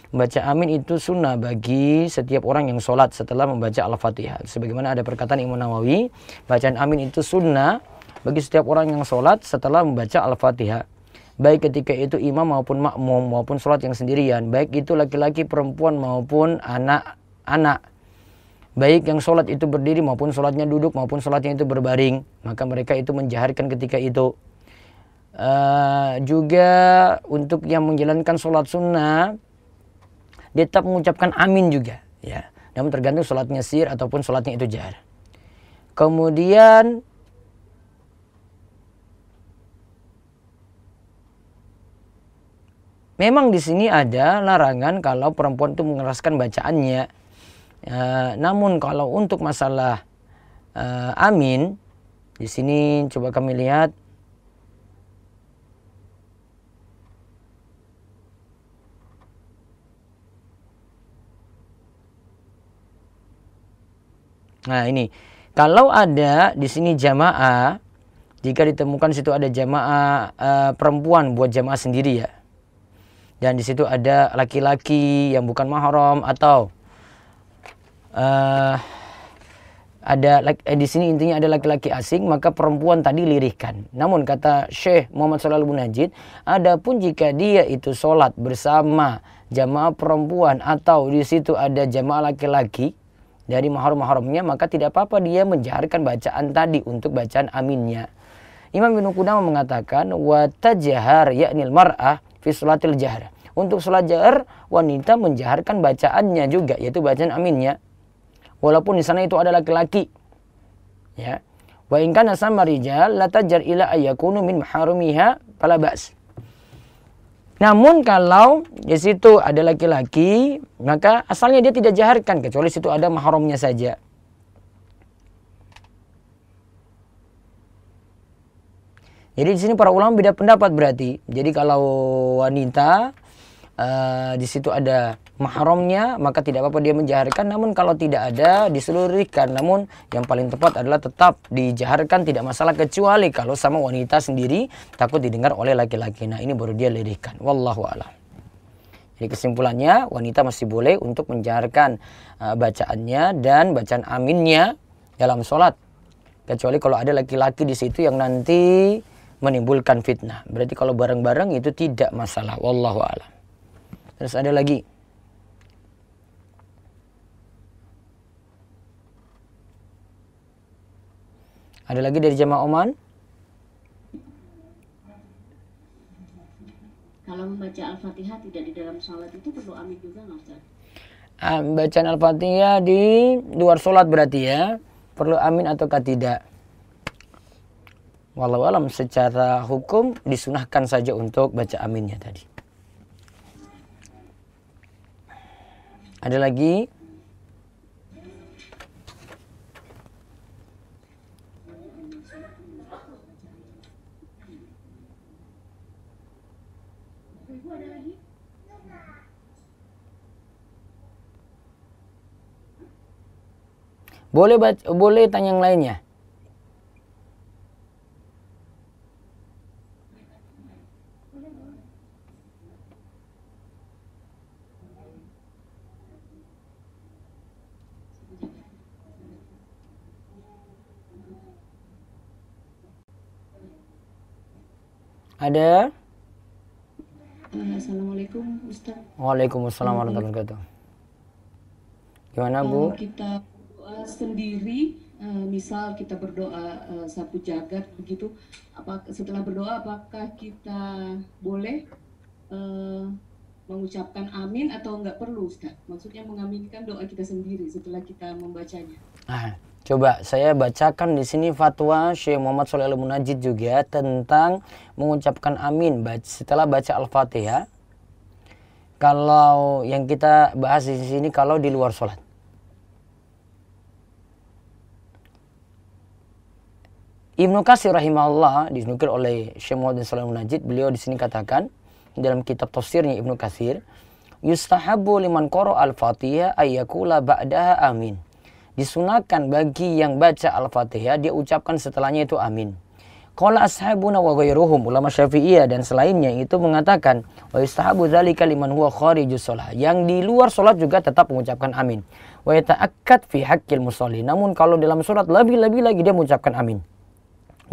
Membaca amin itu sunnah bagi setiap orang yang sholat setelah membaca Al-Fatihah. Sebagaimana ada perkataan Imam Nawawi, bacaan amin itu sunnah bagi setiap orang yang sholat setelah membaca Al-Fatihah. Baik ketika itu imam maupun makmum maupun sholat yang sendirian. Baik itu laki-laki, perempuan maupun anak-anak. Baik yang sholat itu berdiri maupun sholatnya duduk maupun sholatnya itu berbaring. Maka mereka itu menjaharkan ketika itu. Juga untuk yang menjalankan sholat sunnah, dia tetap mengucapkan amin juga, ya. Namun tergantung sholatnya sir ataupun sholatnya itu jahar. Kemudian memang di sini ada larangan kalau perempuan itu mengeraskan bacaannya. Namun kalau untuk masalah amin, di sini coba kami lihat. Nah ini, kalau ada di sini jamaah, jika ditemukan situ ada jamaah perempuan buat jamaah sendiri ya, dan di situ ada laki-laki yang bukan mahram atau di sini intinya ada laki-laki asing, maka perempuan tadi lirihkan. Namun kata Syekh Muhammad Shalih Al-Munajjid, adapun jika dia itu sholat bersama jamaah perempuan atau di situ ada jamaah laki-laki dari mahram-mahramnya, maka tidak apa-apa dia menjaharkan bacaan tadi untuk bacaan aminnya. Imam Ibnu Qudamah mengatakan wa tajhar yaknil mar'ah fi sholatil jahr. Untuk sholat jahar wanita menjaharkan bacaannya juga, yaitu bacaan aminnya. Walaupun di sana itu ada laki-laki, ya. Wa in kana sama rijal la tajjar ila ayakunu min maharumiha fala ba's. Namun kalau di situ ada laki-laki, maka asalnya dia tidak jaharkan kecuali situ ada mahramnya saja. Jadi di sini para ulama beda pendapat berarti. Jadi kalau wanita di situ ada mahramnya, maka tidak apa-apa dia menjaharkan. Namun kalau tidak ada, diselurihkan. Namun yang paling tepat adalah tetap dijaharkan, tidak masalah, kecuali kalau sama wanita sendiri takut didengar oleh laki-laki. Nah ini baru dia lirihkan. Wallahu a'lam. Jadi kesimpulannya, wanita masih boleh untuk menjaharkan bacaannya dan bacaan aminnya dalam sholat, kecuali kalau ada laki-laki di situ yang nanti menimbulkan fitnah. Berarti kalau bareng-bareng itu tidak masalah. Wallahu a'lam. Terus ada lagi. Ada lagi dari jamaah Oman? Kalau membaca Al-Fatihah tidak di dalam sholat itu perlu amin juga nggak Ustaz? Bacaan Al-Fatihah di luar sholat berarti ya. Perlu amin ataukah tidak? Wallahu alam, secara hukum disunahkan saja untuk baca aminnya tadi. Ada lagi? Boleh tanya yang lainnya. Ada? Assalamualaikum Ustaz. Waalaikumsalam warahmatullahi wabarakatuh. Gimana Bu? Kalau kita berdoa sendiri, misal kita berdoa sapu jagat begitu, setelah berdoa apakah kita boleh mengucapkan amin atau enggak perlu Ustaz? Maksudnya mengaminkan doa kita sendiri setelah kita membacanya. Coba saya bacakan di sini fatwa Syekh Muhammad Shalih Al-Munajjid juga tentang mengucapkan amin setelah baca Al-Fatihah. Kalau yang kita bahas di sini kalau di luar sholat. Ibnu Katsir rahimahullah dinukil oleh Syekh Muhammad Shalih Al-Munajjid, beliau di sini katakan dalam kitab tafsirnya Ibnu Katsir, yustahabbu liman qara al-Fatihah ayyakula ba'daha amin. Disunahkan bagi yang baca Al-Fatihah dia ucapkan setelahnya itu amin. Qala ashabuna wa ghairuhum, ulama Syafi'iyah dan selainnya itu mengatakan wa yustahabu dzalika liman huwa kharijus shalah. Yang di luar salat juga tetap mengucapkan amin. Wa yata'akkad fi haqqil musalli. Namun kalau dalam salat lebih-lebih lagi dia mengucapkan amin.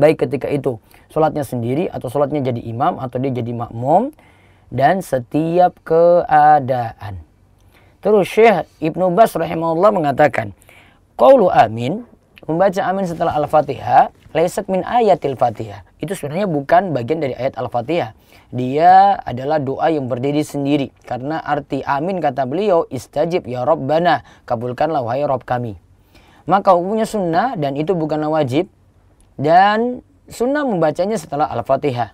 Baik ketika itu salatnya sendiri atau salatnya jadi imam atau dia jadi makmum dan setiap keadaan. Terus Syekh Ibnu Baz rahimahullah mengatakan qaulu amin, membaca amin setelah Al-Fatihah, laisat min ayatil Fatihah. Itu sebenarnya bukan bagian dari ayat Al-Fatihah. Dia adalah doa yang berdiri sendiri. Karena arti amin kata beliau, istajib ya Rabbana, kabulkanlah wahai Rabb kami. Maka hukumnya sunnah dan itu bukanlah wajib. Dan sunnah membacanya setelah Al-Fatihah.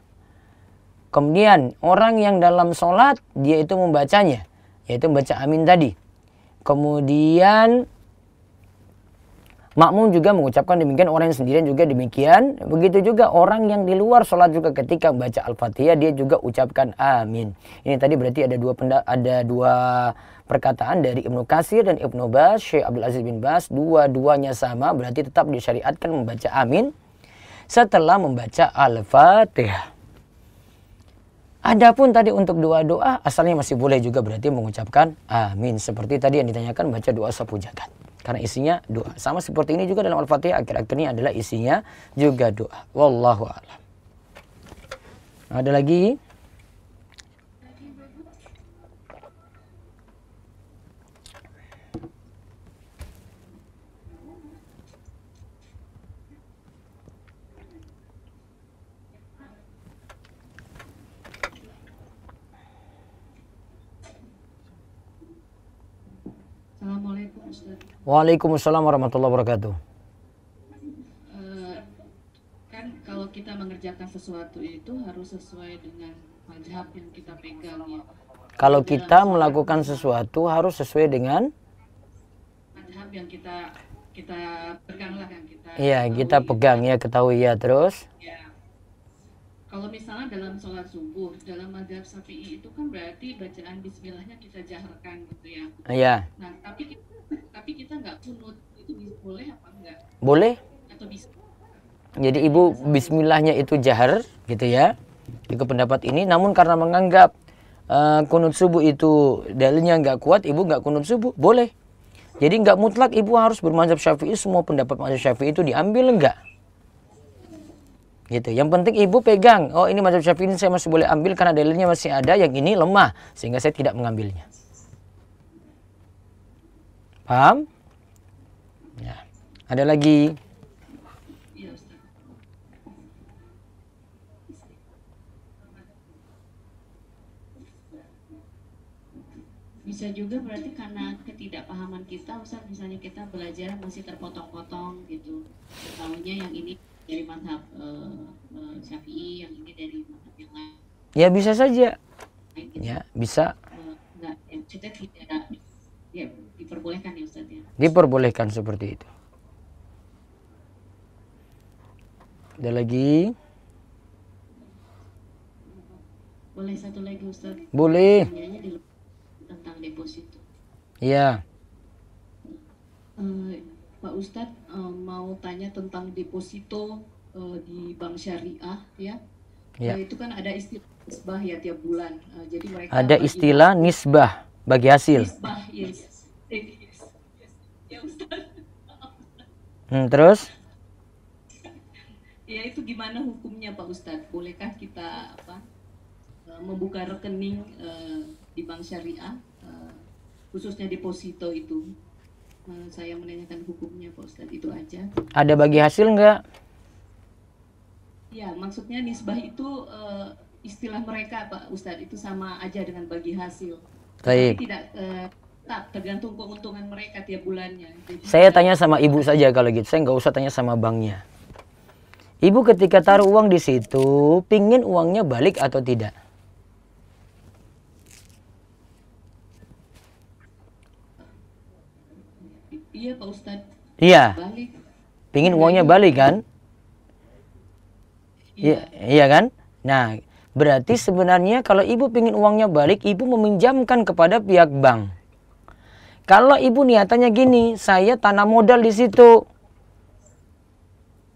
Kemudian orang yang dalam sholat, dia itu membacanya, yaitu membaca amin tadi. Kemudian makmum juga mengucapkan demikian, orang yang sendirian juga demikian. Begitu juga orang yang di luar sholat juga ketika membaca Al-Fatihah dia juga ucapkan amin. Ini tadi berarti ada dua perkataan dari Ibnu Katsir dan Ibnu Baz, Syekh Abdul Aziz bin Baz, dua-duanya sama, berarti tetap disyariatkan membaca amin setelah membaca Al-Fatihah. Adapun tadi untuk doa-doa asalnya masih boleh juga berarti mengucapkan amin. Seperti tadi yang ditanyakan baca doa sapu jagat. Karena isinya doa. Sama seperti ini juga dalam Al-Fatihah akhir-akhirnya adalah isinya juga doa. Wallahu a'lam. Ada lagi? Assalamualaikum Ustaz. Waalaikumsalam warahmatullahi wabarakatuh. Kan kalau kita mengerjakan sesuatu itu harus sesuai dengan mazhab yang kita pegang ya. Kalau kita melakukan sesuatu harus sesuai dengan Mazhab yang kita pegang lah, yang kita iya, kita pegang ya, ketahui ya. Terus ya. Kalau misalnya dalam sholat subuh, dalam mazhab Syafi'i itu kan berarti bacaan bismillahnya kita jaharkan gitu ya. iya, Nah, tapi kita nggak kunut, itu boleh apa enggak? boleh. Atau bisa? Jadi ibu bismillahnya itu jahar gitu ya. Itu pendapat ini, namun karena menganggap kunut subuh itu dalilnya nggak kuat, ibu nggak kunut subuh, boleh. Jadi nggak mutlak ibu harus bermazhab Syafi'i, semua pendapat mazhab Syafi'i itu diambil, enggak. Gitu. Yang penting ibu pegang, oh ini mazhab Syafi'i ini saya masih boleh ambil karena dalilnya masih ada, yang ini lemah sehingga saya tidak mengambilnya. Paham? Ya. Ada lagi? Iya Ustaz. Bisa juga berarti karena ketidakpahaman kita, Ustaz, misalnya kita belajar masih terpotong-potong gitu. Tahunya yang ini dari mazhab Syafi'i, yang ini dari mazhab yang lain. Ya bisa saja. Gitu. Ya, bisa. Enggak, kita tidak ya diperbolehkan ya Ustaz ya. Diperbolehkan seperti itu. Ada lagi? Boleh satu lagi Ustaz? Boleh. Pertanyaannya tentang deposito. Iya. Pak Ustadz mau tanya tentang deposito di bank syariah ya. Ya. Itu kan ada istilah nisbah ya tiap bulan. Jadi mereka Ada istilah nisbah bagi hasil. nisbah, yes. Ya Ustadz. Terus? Ya itu gimana hukumnya Pak Ustadz? Bolehkah kita membuka rekening di bank syariah khususnya deposito itu? Saya menanyakan hukumnya Pak Ustadz, itu aja. Ada bagi hasil enggak? Ya, maksudnya nisbah itu istilah mereka Pak Ustadz, itu sama aja dengan bagi hasil. Tapi Baik. tidak tetap tergantung keuntungan mereka tiap bulannya. Jadi, Saya tanya sama ibu saja kalau gitu. Saya nggak usah tanya sama banknya. Ibu ketika taruh uang di situ, pingin uangnya balik atau tidak? iya Pak Ustadz. Iya. Balik. Pingin uangnya balik kan? Iya. Iya kan? Nah, berarti sebenarnya kalau ibu pingin uangnya balik, ibu meminjamkan kepada pihak bank. Kalau ibu niatannya gini, saya tanam modal di situ.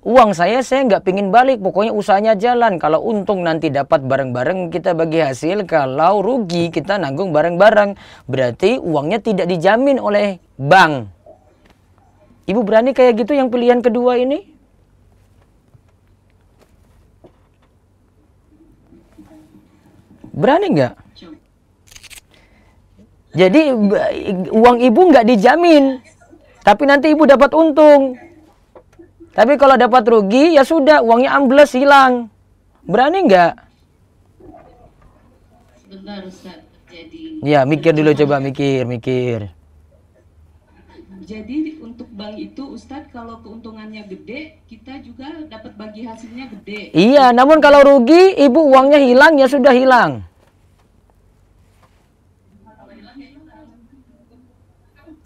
Uang saya nggak pingin balik, pokoknya usahanya jalan. Kalau untung nanti dapat bareng-bareng kita bagi hasil, kalau rugi kita nanggung bareng-bareng. Berarti uangnya tidak dijamin oleh bank. Ibu berani kayak gitu yang pilihan kedua ini? Berani nggak? Jadi uang ibu nggak dijamin, tapi nanti ibu dapat untung. Tapi kalau dapat rugi, ya sudah, uangnya ambles, hilang. Berani nggak? Sebentar Ustaz. Jadi Ya, mikir dulu, coba mikir. Jadi untuk bank itu Ustadz, kalau keuntungannya gede, kita juga dapat bagi hasilnya gede. Iya, namun kalau rugi, ibu uangnya hilang, ya sudah hilang.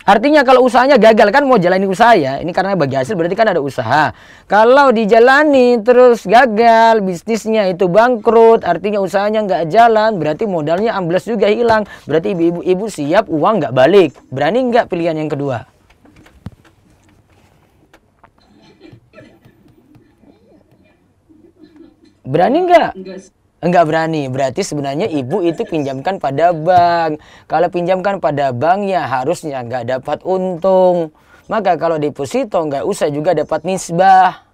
Artinya kalau usahanya gagal, kan mau jalani usaha ya. Ini karena bagi hasil berarti kan ada usaha. Kalau dijalani terus gagal, bisnisnya itu bangkrut, artinya usahanya nggak jalan, berarti modalnya ambles juga hilang. Berarti ibu-ibu siap uang nggak balik. Berani nggak pilihan yang kedua? Berani nggak? Enggak berani. Berarti sebenarnya ibu itu pinjamkan pada bank. Kalau pinjamkan pada bank ya harusnya nggak dapat untung. Maka kalau deposito nggak usah juga dapat nisbah.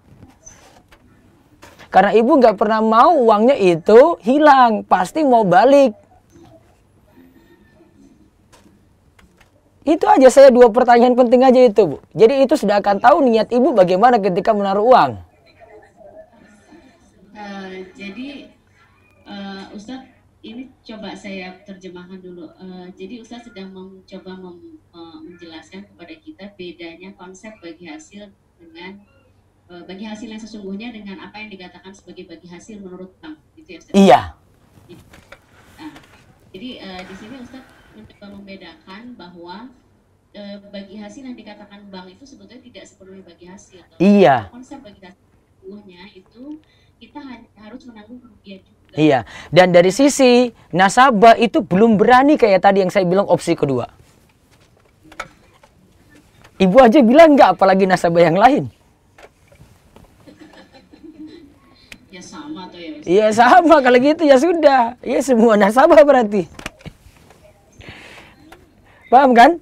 Karena ibu nggak pernah mau uangnya itu hilang. Pasti mau balik. Itu aja saya 2 pertanyaan penting aja itu, Bu. Jadi itu sudah akan tahu niat ibu bagaimana ketika menaruh uang. Jadi Ustadz, ini coba saya terjemahkan dulu. Jadi Ustadz sedang mencoba menjelaskan kepada kita bedanya konsep bagi hasil dengan bagi hasil yang sesungguhnya dengan apa yang dikatakan sebagai bagi hasil menurut bank, gitu ya Ustadz? Iya. Nah, jadi di sini Ustadz mencoba membedakan bahwa bagi hasil yang dikatakan bank itu sebetulnya tidak sepenuhnya bagi hasil. Iya. Konsep bagi hasil sesungguhnya itu kita harus menanggung kerugian juga. Iya, dan dari sisi nasabah itu belum berani kayak tadi yang saya bilang opsi kedua. Ibu aja bilang enggak, apalagi nasabah yang lain. Ya sama tuh ya. Iya sama, kalau gitu ya sudah. Ya semua nasabah berarti. Paham kan?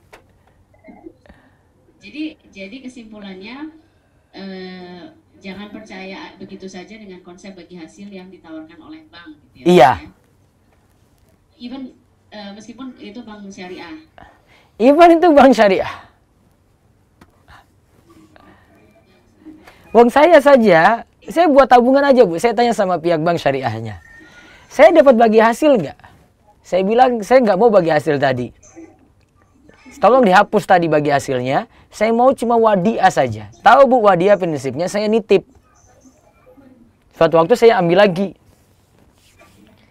Jadi kesimpulannya jangan percaya begitu saja dengan konsep bagi hasil yang ditawarkan oleh bank. Gitu ya, iya. Even meskipun itu bank syariah. Even itu bank syariah. Uang saya saja, saya buat tabungan aja Bu. Saya tanya sama pihak bank syariahnya. Saya dapat bagi hasil nggak? Saya bilang saya nggak mau bagi hasil tadi. Tolong dihapus tadi bagi hasilnya. Saya mau cuma wadiah saja. Tahu Bu, wadiah prinsipnya saya nitip. Suatu waktu saya ambil lagi.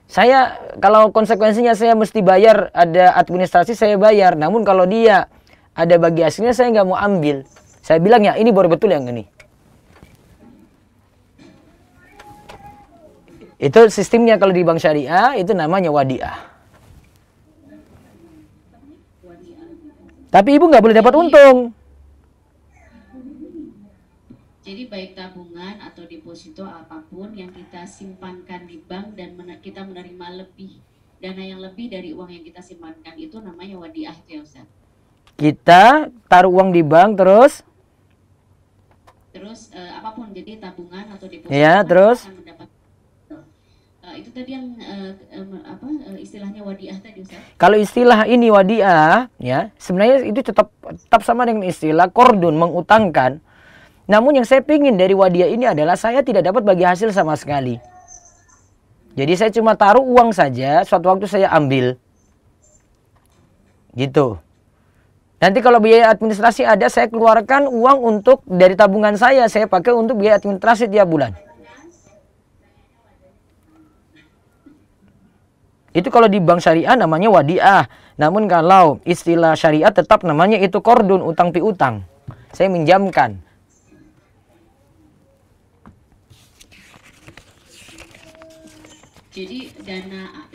Saya kalau konsekuensinya saya mesti bayar, ada administrasi saya bayar. Namun kalau dia ada bagi hasilnya saya nggak mau ambil. Saya bilang ya ini baru betul yang ini. Itu sistemnya kalau di bank syariah itu namanya wadiah. Tapi ibu nggak boleh dapat untung. Jadi baik tabungan atau deposito apapun yang kita simpankan di bank dan kita menerima dana yang lebih dari uang yang kita simpankan itu namanya wadiah itu ya Ustaz. Kita taruh uang di bank terus apapun jadi tabungan atau deposito. Ya, terus akan mendapat itu tadi yang istilahnya wadiah tadi Ustaz. Kalau istilah ini wadiah ya, sebenarnya itu tetap sama dengan istilah qardun, mengutangkan. Namun yang saya pingin dari wadiah ini adalah saya tidak dapat bagi hasil sama sekali. Jadi saya cuma taruh uang saja, suatu waktu saya ambil. Gitu. Nanti kalau biaya administrasi ada, saya keluarkan uang untuk dari tabungan saya pakai untuk biaya administrasi tiap bulan. Itu kalau di bank syariah namanya wadiah. Namun kalau istilah syariah tetap namanya itu qardun, utang piutang. Saya minjamkan. Jadi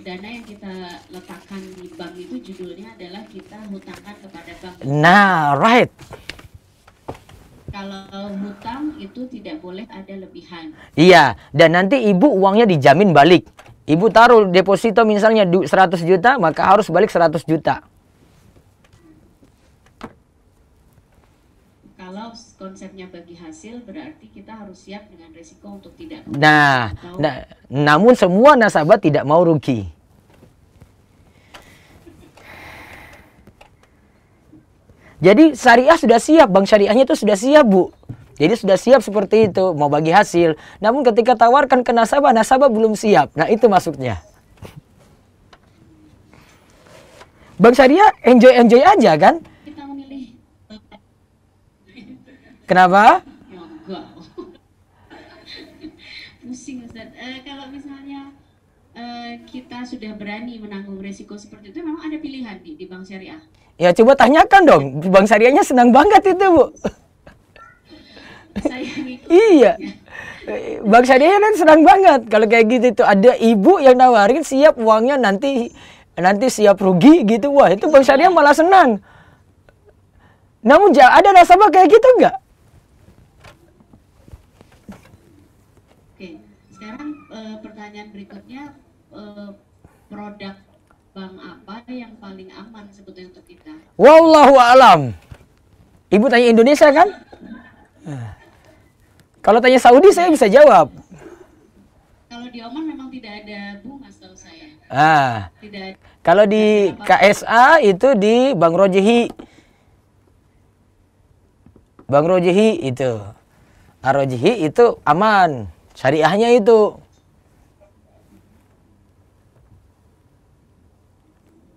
dana yang kita letakkan di bank itu judulnya adalah kita hutangkan kepada bank. Nah, right. Kalau hutang itu tidak boleh ada lebihan. Iya, dan nanti ibu uangnya dijamin balik. Ibu taruh deposito misalnya 100 juta, maka harus balik 100 juta. Kalau konsepnya bagi hasil berarti kita harus siap dengan risiko untuk tidak. Namun semua nasabah tidak mau rugi. Jadi syariah sudah siap, bank syariahnya itu sudah siap Bu. Jadi sudah siap seperti itu, mau bagi hasil. Namun ketika tawarkan ke nasabah, nasabah belum siap. Nah itu maksudnya. Bank syariah enjoy aja kan? Kita memilih. Kenapa? Ya enggak. Pusing Ustaz. Kalau misalnya kita sudah berani menanggung resiko seperti itu, memang ada pilihan di bank syariah. Ya coba tanyakan dong, bank syariahnya senang banget itu Bu. Saya ngikut. Iya. Bank syariahnya kan senang banget kalau kayak gitu tuh, ada ibu yang nawarin siap uangnya nanti siap rugi gitu. Wah, itu bank syariah malah senang. Namun ada nasabah kayak gitu enggak? Oke, sekarang pertanyaan berikutnya, produk bank apa yang paling aman sebetulnya untuk kita? Wallahu a'lam. Ibu tanya Indonesia kan? Kalau tanya Saudi saya bisa jawab. Kalau di Oman memang tidak ada bunga setahu saya. Tidak. Tidak. Kalau di KSA itu di Bank Rojihi. Bank Rojihi itu. Rojihi itu aman. Syariahnya itu.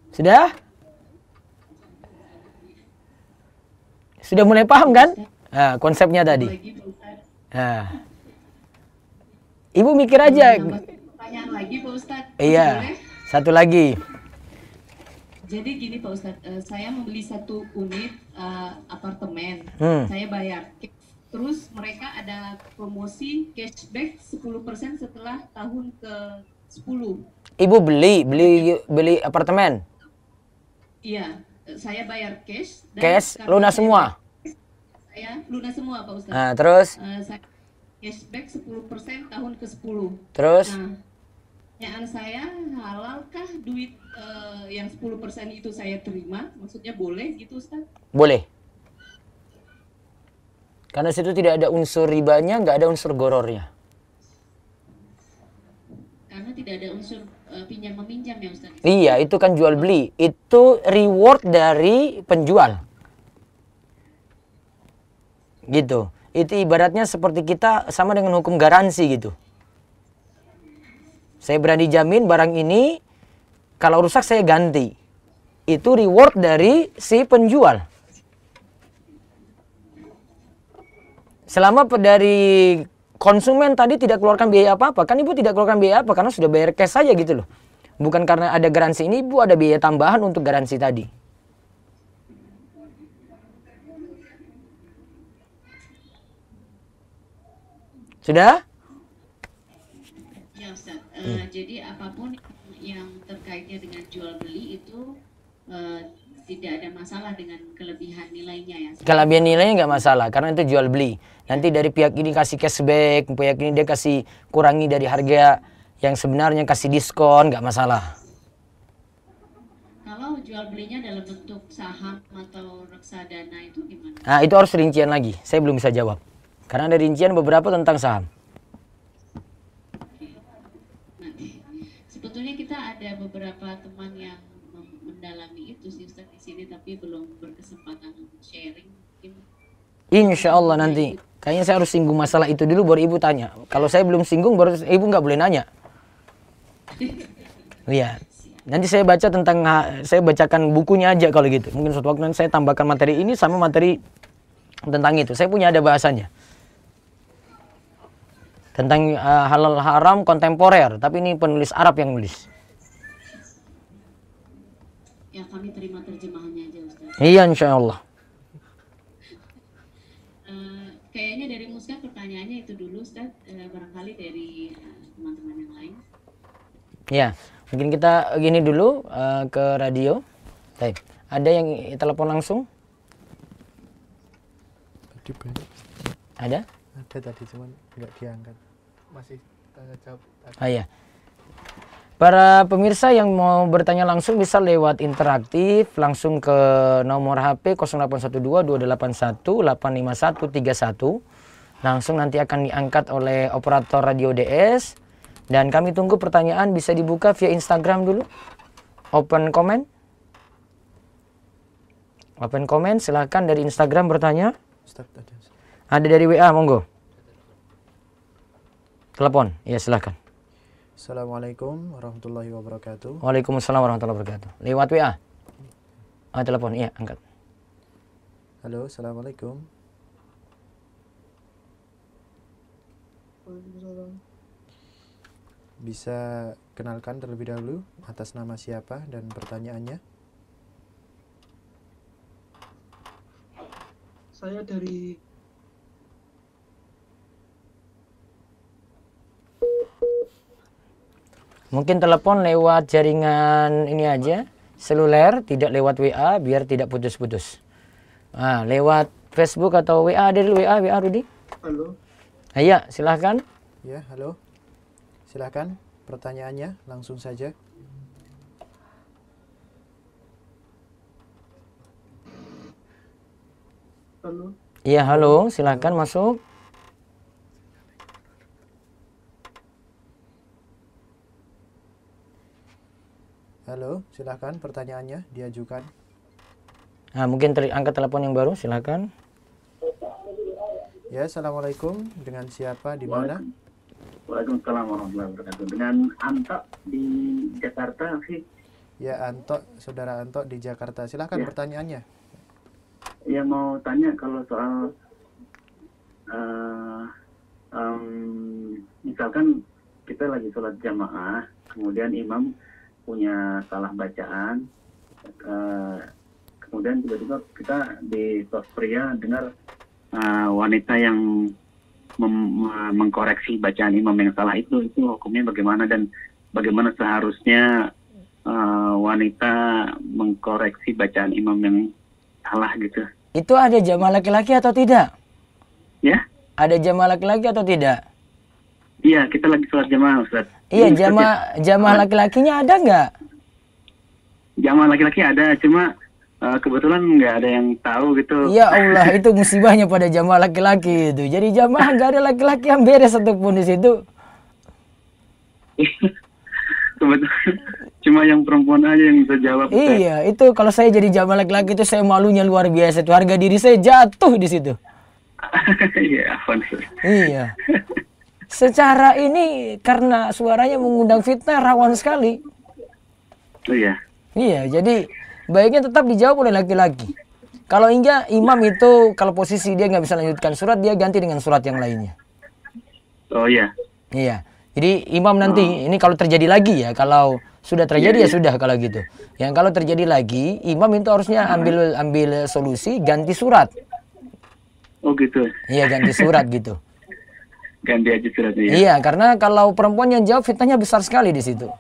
Sudah? Sudah mulai paham kan? Konsepnya tadi. Ibu mikir aja. Pertanyaan lagi Pak Ustadz. Iya. Boleh? Satu lagi. Jadi gini Pak Ustadz, saya membeli satu unit apartemen. Saya bayar. Terus mereka ada promosi cashback 10% setelah tahun ke-10. Ibu beli apartemen? Iya, saya bayar cash. Cash lunas semua? Saya lunas semua Pak Ustadz. Nah, terus? Saya cashback 10% tahun ke-10. Terus? Nah, pertanyaan saya, halalkah duit yang 10% itu saya terima? Maksudnya boleh gitu Ustaz? Boleh. Karena situ tidak ada unsur ribanya, nggak ada unsur gorornya. Karena tidak ada unsur pinjam meminjam ya Ustaz? Iya, itu kan jual beli. Itu reward dari penjual. Gitu. Itu ibaratnya seperti kita sama dengan hukum garansi gitu. Saya berani jamin barang ini kalau rusak saya ganti. Itu reward dari si penjual. Selama dari konsumen tadi tidak keluarkan biaya apa-apa, kan ibu tidak keluarkan biaya apa karena sudah bayar cash saja gitu loh. Bukan karena ada garansi ini, ibu ada biaya tambahan untuk garansi tadi. Sudah? Ya Ustaz, jadi apapun yang terkaitnya dengan jual beli itu tidak ada masalah dengan kelebihan nilainya ya? Kelebihan nilainya nggak masalah karena itu jual beli. Nanti dari pihak ini kasih cashback, pihak ini dia kasih kurangi dari harga yang sebenarnya, kasih diskon, nggak masalah. Kalau jual belinya dalam bentuk saham atau reksadana itu gimana? Nah, itu harus rincian lagi. Saya belum bisa jawab. Karena ada rincian beberapa tentang saham. Nah, sebetulnya kita ada beberapa teman yang mendalami itu sih Ustaz di sini, tapi belum berkesempatan sharing. Mungkin Insya Allah nanti. Kayaknya saya harus singgung masalah itu dulu baru ibu tanya. Kalau saya belum singgung baru ibu nggak boleh nanya. Iya. Nanti saya baca tentang, saya bacakan bukunya aja kalau gitu. Mungkin suatu waktu nanti saya tambahkan materi ini sama materi tentang itu. Saya punya ada bahasanya. Tentang halal haram kontemporer. Tapi ini penulis Arab yang nulis. ya kami terima terjemahannya aja Ustaz. Iya insya Allah. Kayaknya dari Muska pertanyaannya itu dulu Ustaz, barangkali dari teman-teman yang lain. Ya, mungkin kita gini dulu ke radio. Baik. Ada yang telepon langsung? Tadi banyak. Ada? Ada tadi cuman nggak diangkat. Masih tanya jawab tadi. Iya. Para pemirsa yang mau bertanya langsung bisa lewat interaktif langsung ke nomor HP 0812-281-85131. Langsung nanti akan diangkat oleh operator radio DS. Dan kami tunggu pertanyaan bisa dibuka via Instagram dulu. Open comment. Open comment, silahkan dari Instagram bertanya. Ada dari WA, monggo. Telepon, ya silahkan. Assalamualaikum warahmatullahi wabarakatuh. Waalaikumsalam warahmatullahi wabarakatuh. Lewat WA? Telepon, iya angkat. Halo, assalamualaikum. Bisa diperkenalkan terlebih dahulu atas nama siapa dan pertanyaannya. Saya dari Mungkin telepon lewat jaringan ini aja, seluler, tidak lewat WA biar tidak putus-putus. Nah, lewat Facebook atau WA ada dulu WA Rudi? halo. Iya, silahkan. Ya, halo. Silakan pertanyaannya langsung saja. Halo. Iya, halo, silahkan masuk. Halo, silakan pertanyaannya diajukan. Nah, mungkin angkat telepon yang baru, silahkan. Ya, assalamualaikum. Dengan siapa di mana? Waalaikumsalam warahmatullahi wabarakatuh. Dengan Anto di Jakarta sih. Ya, Anto, saudara Anto di Jakarta. Silakan Ya. pertanyaannya. Ya mau tanya kalau soal misalkan kita lagi sholat jamaah, kemudian imam punya salah bacaan, kemudian tiba-tiba kita di sos pria dengar wanita yang mengkoreksi bacaan imam yang salah itu hukumnya bagaimana dan bagaimana seharusnya wanita mengkoreksi bacaan imam yang salah gitu. Itu ada jamaah laki-laki atau tidak? Ya? Ada jamaah laki-laki atau tidak? Iya, kita lagi sholat jamaah, Ustaz. Iya, Ini, Ustaz, jamaah laki-lakinya ada nggak? Jamaah laki-laki ada, cuma kebetulan nggak ada yang tahu gitu. Ya Allah, itu musibahnya pada jamaah laki-laki itu. Jadi jamaah nggak ada laki-laki yang beres satupun di situ. Kebetulan cuma yang perempuan aja yang bisa jawab. Ustaz. Iya, itu kalau saya jadi jamaah laki-laki itu saya malunya luar biasa. Itu harga diri saya jatuh di situ. Iya, afwan, Ustaz. Iya. Secara ini karena suaranya mengundang fitnah rawan sekali. Oh iya. Iya, jadi baiknya tetap dijawab oleh laki-laki. Kalau hingga imam itu kalau posisi dia nggak bisa lanjutkan surat, dia ganti dengan surat yang lainnya. Oh iya. Iya. Jadi imam nanti ini kalau terjadi lagi ya, kalau sudah terjadi ya sudah kalau gitu. Yang kalau terjadi lagi, imam itu harusnya ambil solusi ganti surat. Oh gitu. Iya, ganti surat gitu. Ganti aja suratnya ya. Iya, karena kalau perempuan yang jawab fitnahnya besar sekali di situ.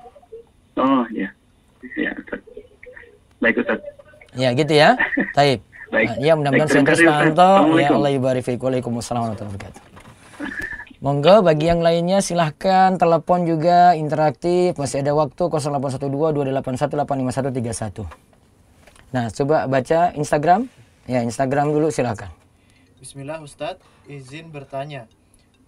Oh iya. Iya, Ustaz. Baik, Ustaz. Ya, gitu ya. Taib. Baik. Ya, mudah-mudahan Baik, saya terima terus kasih, Ustaz. pantau. Ya Assalamualaikum. Allah ibarik fiik. Waalaikumsalam warahmatullahi wabarakatuh. Monggo bagi yang lainnya silahkan telepon juga interaktif. Masih ada waktu 0812-281-85131. Nah, coba baca Instagram. Ya, Instagram dulu silahkan. Bismillah Ustadz, izin bertanya.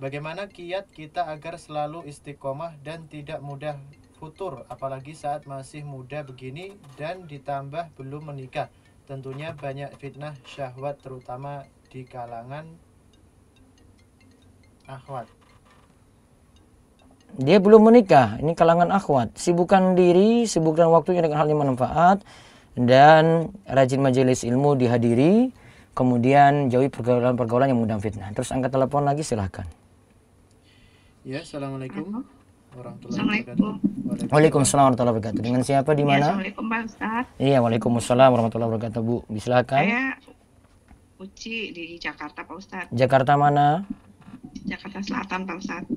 Bagaimana kiat kita agar selalu istiqomah dan tidak mudah futur, apalagi saat masih muda begini dan ditambah belum menikah. Tentunya banyak fitnah syahwat terutama di kalangan akhwat. Dia belum menikah, ini kalangan akhwat. Sibukkan diri, sibukkan waktunya dengan hal yang bermanfaat dan rajin majelis ilmu dihadiri, kemudian jauhi pergaulan-pergaulan yang mengundang fitnah. Terus angkat telepon lagi silahkan. Ya, assalamualaikum warahmatullahi Assalamualaikum. wabarakatuh. Waalaikumsalam warahmatullahi wabarakatuh. Dengan siapa di Ya, mana? Assalamualaikum Pak Ustadz. Iya, waalaikumsalam warahmatullahi wabarakatuh, Bu. Silakan. Saya Uci di Jakarta Pak Ustadz. Jakarta mana? Jakarta Selatan Pak Ustadz.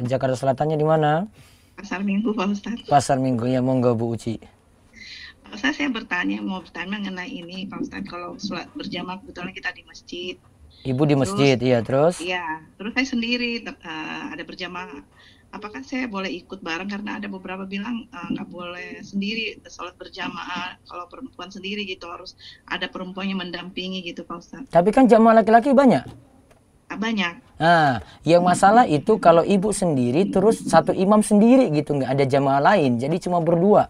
Jakarta Selatannya di mana? Pasar Minggu Pak Ustadz. Pasar Minggu, ya monggo Bu Uci. Pak Ustadz, saya mau bertanya mengenai ini Pak Ustadz. Kalau sholat berjamaah kebetulan kita di masjid. Ibu di masjid, iya terus? Iya, terus saya sendiri ada berjamaah. Apakah saya boleh ikut bareng karena ada beberapa bilang nggak boleh sendiri sholat berjamaah. Kalau perempuan sendiri gitu harus ada perempuan yang mendampingi gitu Pak Ustadz. Tapi kan jamaah laki-laki banyak. Banyak. Nah, yang masalah itu kalau ibu sendiri terus satu imam sendiri gitu, nggak ada jamaah lain, jadi cuma berdua.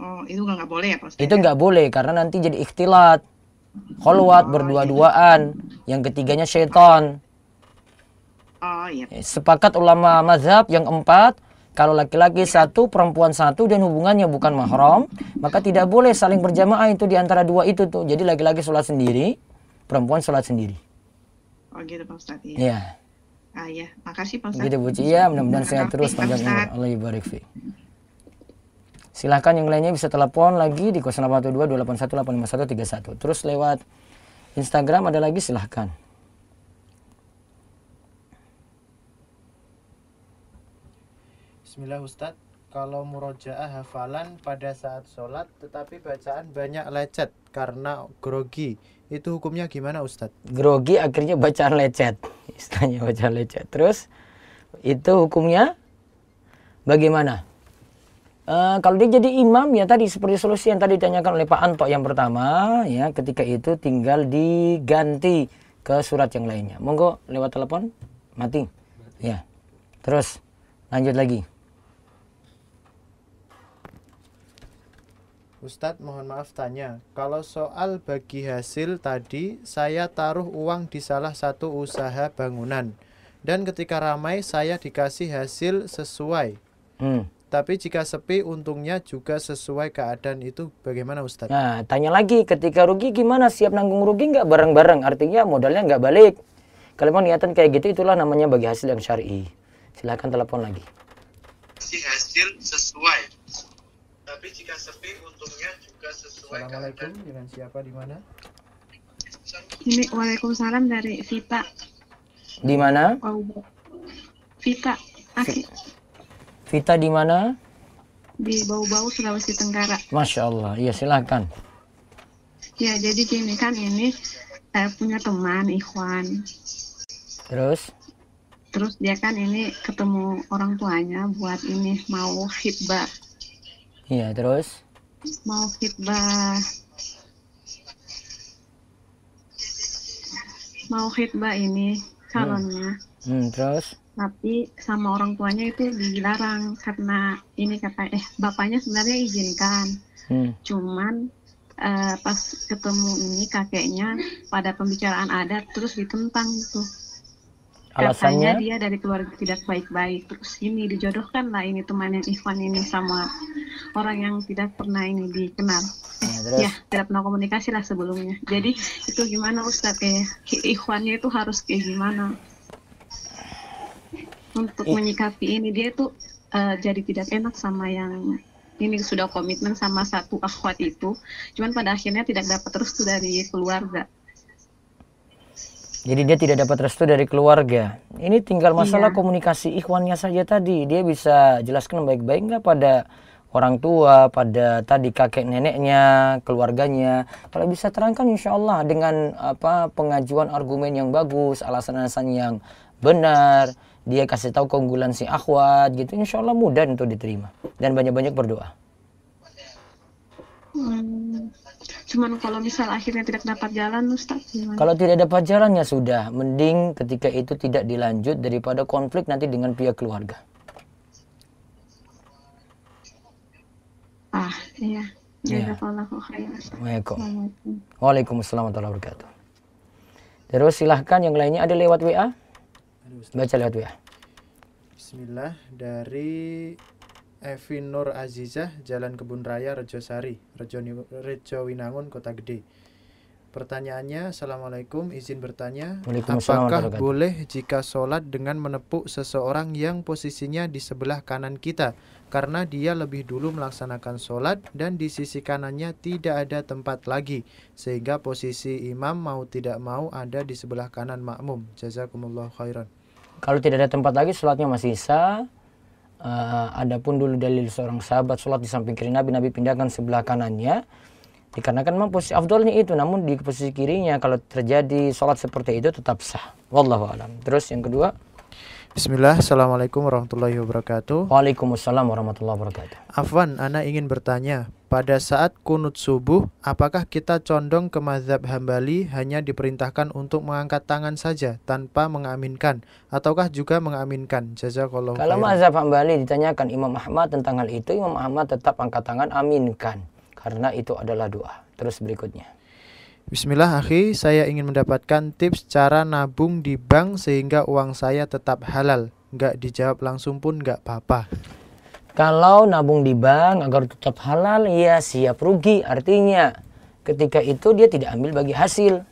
Oh, itu nggak boleh ya Pak Ustadz? Itu nggak boleh karena nanti jadi ikhtilat, kholwat, berdua-duaan, yang ketiganya syaitan. Oh iya. Sepakat ulama mazhab yang 4, kalau laki-laki 1, perempuan 1 dan hubungannya bukan mahram, maka tidak boleh saling berjamaah itu di antara dua itu tuh. Jadi laki-laki sholat sendiri, perempuan sholat sendiri. Oh gitu Pak Ustadz ya. Ya. Ya, makasih Pak Ustadz. Gitu Bu Ci. Ya, mudah-mudahan sehat Makasih, terus, Pak panjang umur. Ustadz. Allah ibarik fi. Silahkan yang lainnya bisa telepon lagi di 0812 281 85131. Terus lewat Instagram ada lagi, silahkan. Bismillah Ustadz, kalau murojaah hafalan pada saat sholat tetapi bacaan banyak lecet karena grogi, itu hukumnya gimana Ustadz? Grogi akhirnya bacaan lecet. Istilahnya bacaan lecet. Terus itu hukumnya bagaimana? Kalau dia jadi imam ya tadi seperti solusi yang tadi ditanyakan oleh Pak Anto yang pertama ya, ketika itu tinggal diganti ke surat yang lainnya. Monggo lewat telepon mati. Ya. Terus lanjut lagi. Ustadz mohon maaf tanya, kalau soal bagi hasil tadi saya taruh uang di salah satu usaha bangunan dan ketika ramai saya dikasih hasil sesuai. Tapi jika sepi untungnya juga sesuai keadaan, itu bagaimana Ustadz? Nah, tanya lagi, ketika rugi gimana? Siap nanggung rugi nggak bareng-bareng? Artinya modalnya nggak balik. Kalau mau niatan kayak gitu, itulah namanya bagi hasil yang syar'i. Silakan telepon lagi. Si hasil sesuai. Tapi jika sepi untungnya juga sesuai. Assalamualaikum, dengan siapa di mana? Ini Waalaikumsalam dari Vita. Di mana? Vita, Vita di mana? di Bau-Bau, Sulawesi Tenggara. Masya Allah, iya silakan. Ya, jadi gini kan ini saya punya teman Ikhwan. Terus dia kan ini ketemu orang tuanya buat ini mau khitbah. Iya, terus? Mau khitbah. Mau khitbah ini calonnya. Terus? Tapi sama orang tuanya itu dilarang karena ini kata bapaknya sebenarnya izinkan. Cuman pas ketemu ini kakeknya pada pembicaraan adat terus ditentang gitu. Katanya Alasannya? dia dari keluarga tidak baik-baik. Terus ini dijodohkan lah ini teman yang Ikhwan ini sama orang yang tidak pernah ini dikenal. Ya, tidak pernah komunikasi lah sebelumnya. Jadi itu gimana Ustadz, kayak Ikhwannya itu harus kayak gimana untuk menyikapi ini? Dia tuh jadi tidak enak sama yang ini sudah komitmen sama satu akhwat itu, cuman pada akhirnya tidak dapat restu dari keluarga. Jadi dia tidak dapat restu dari keluarga. Ini tinggal masalah komunikasi ikhwannya saja tadi. Dia bisa jelaskan baik-baik nggak pada orang tua, pada tadi kakek neneknya, keluarganya. Kalau bisa terangkan insya Allah dengan pengajuan argumen yang bagus, alasan-alasan yang benar. Dia kasih tahu keunggulan si akhwat gitu, insya Allah mudah untuk diterima. Dan banyak-banyak berdoa. Cuman kalau misal akhirnya tidak dapat jalan Ustaz, gimana? Kalau tidak dapat jalan ya sudah, mending ketika itu tidak dilanjut daripada konflik nanti dengan pihak keluarga. Iya. Ya. Jazakallahu khairan. Waalaikumsalam warahmatullahi wabarakatuh. Terus silahkan yang lainnya ada lewat WA. Baca lewat WA. Bismillah, dari Evi Nur Azizah, Jalan Kebun Raya, Rejosari, Rejo Winangun, Kota Gede. Pertanyaannya, Assalamualaikum, izin bertanya, apakah boleh jika sholat dengan menepuk seseorang yang posisinya di sebelah kanan kita karena dia lebih dulu melaksanakan sholat dan di sisi kanannya tidak ada tempat lagi sehingga posisi imam mau tidak mau ada di sebelah kanan makmum? Jazakumullah khairan. Kalau tidak ada tempat lagi sholatnya masih sah. Adapun dulu dalil seorang sahabat sholat di samping kiri Nabi pindahkan sebelah kanannya dikarenakan memang posisi afdolnya itu, namun di posisi kirinya kalau terjadi sholat seperti itu tetap sah. Wallahu a'lam. Terus yang kedua. Bismillah, Assalamualaikum warahmatullahi wabarakatuh. Waalaikumsalam warahmatullahi wabarakatuh. Afwan, ana ingin bertanya, pada saat kunut subuh, apakah kita condong ke mazhab Hambali hanya diperintahkan untuk mengangkat tangan saja tanpa mengaminkan, ataukah juga mengaminkan? Jazakallahu khairan. Kalau mazhab Hambali ditanyakan Imam Ahmad tentang hal itu, Imam Ahmad tetap angkat tangan aminkan, karena itu adalah doa. Terus berikutnya. Bismillah akhi, saya ingin mendapatkan tips cara nabung di bank sehingga uang saya tetap halal. Nggak dijawab langsung pun nggak apa-apa. Kalau nabung di bank agar tetap halal, ya siap rugi. Artinya ketika itu dia tidak ambil bagi hasil.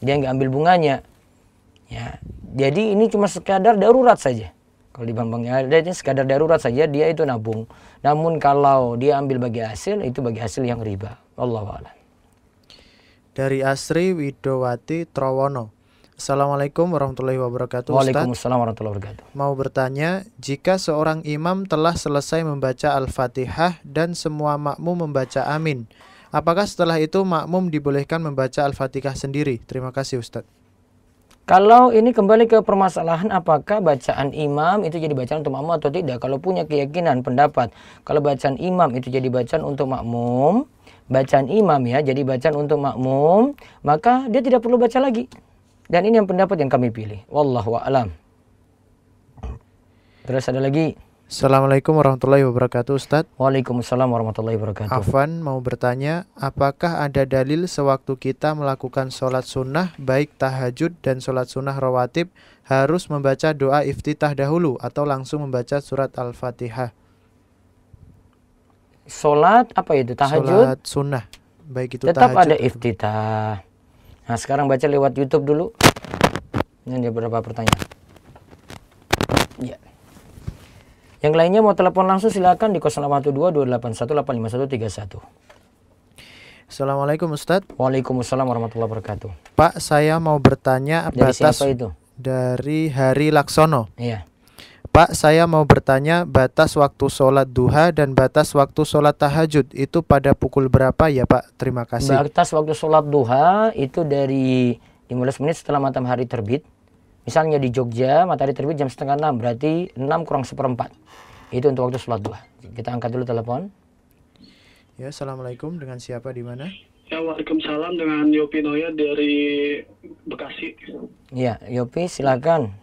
Dia nggak ambil bunganya. Ya, Jadi ini cuma sekadar darurat saja. Kalau di bank-banknya ada ini sekadar darurat saja, dia itu nabung. Namun kalau dia ambil bagi hasil, itu bagi hasil yang riba. Wallahu a'lam. Dari Asri Widowati Trowono. Assalamualaikum warahmatullahi wabarakatuh. Waalaikumsalam warahmatullahi wabarakatuh. Mau bertanya, jika seorang imam telah selesai membaca Al-Fatihah dan semua makmum membaca amin, apakah setelah itu makmum dibolehkan membaca Al-Fatihah sendiri? Terima kasih Ustadz. Kalau ini kembali ke permasalahan apakah bacaan imam itu jadi bacaan untuk makmum atau tidak. Kalau punya keyakinan pendapat kalau bacaan imam itu jadi bacaan untuk makmum, bacaan imam ya jadi bacaan untuk makmum, maka dia tidak perlu baca lagi. Dan ini yang pendapat yang kami pilih. Wallahu a'lam. Terus ada lagi. Assalamualaikum warahmatullahi wabarakatuh Ustadz. Waalaikumsalam warahmatullahi wabarakatuh. Afwan mau bertanya, apakah ada dalil sewaktu kita melakukan sholat sunnah, baik tahajud dan sholat sunnah rawatib, harus membaca doa iftitah dahulu atau langsung membaca surat Al-Fatihah? Sholat apa itu? Tahajud? Sholat sunnah, baik itu tetap tahajud. ada iftitah. Nah sekarang baca lewat YouTube dulu. Ini ada beberapa pertanyaan. Ya. Yang lainnya mau telepon langsung silakan di 0812-281-85131. Assalamualaikum Ustadz. Waalaikumsalam warahmatullahi wabarakatuh. Pak, saya mau bertanya Dari batas siapa itu? dari Hari Laksono. Iya. Pak, saya mau bertanya batas waktu sholat duha dan batas waktu sholat tahajud itu pada pukul berapa ya Pak? Terima kasih. Batas waktu sholat duha itu dari 15 menit setelah matahari terbit. Misalnya di Jogja matahari terbit jam 5:30, berarti 6 kurang 1/4. Itu untuk waktu sholat duha. Kita angkat dulu telepon. Ya, assalamualaikum. Dengan siapa di mana? Ya, waalaikumsalam, dengan Yopi Noya dari Bekasi. Iya, Yopi silakan.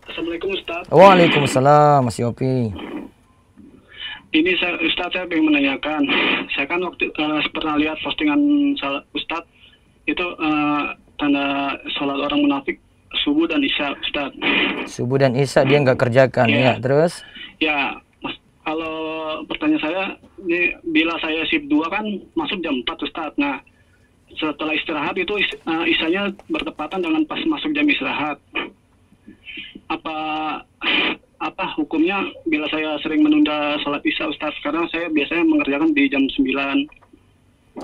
Assalamualaikum Ustaz. Waalaikumsalam Mas Yopi. Ini Ustaz, saya ingin menanyakan. Saya kan waktu pernah lihat postingan Ustaz itu tanda sholat orang munafik subuh dan isya Ustaz. Subuh dan isya dia nggak kerjakan ya. Terus? Ya, Mas, kalau pertanyaan saya, ini bila saya shift 2 kan masuk jam 4 Ustaz. Nah, setelah istirahat itu isyanya bertepatan dengan pas masuk jam istirahat. Apa hukumnya bila saya sering menunda sholat isya Ustaz? Karena saya biasanya mengerjakan di jam 9.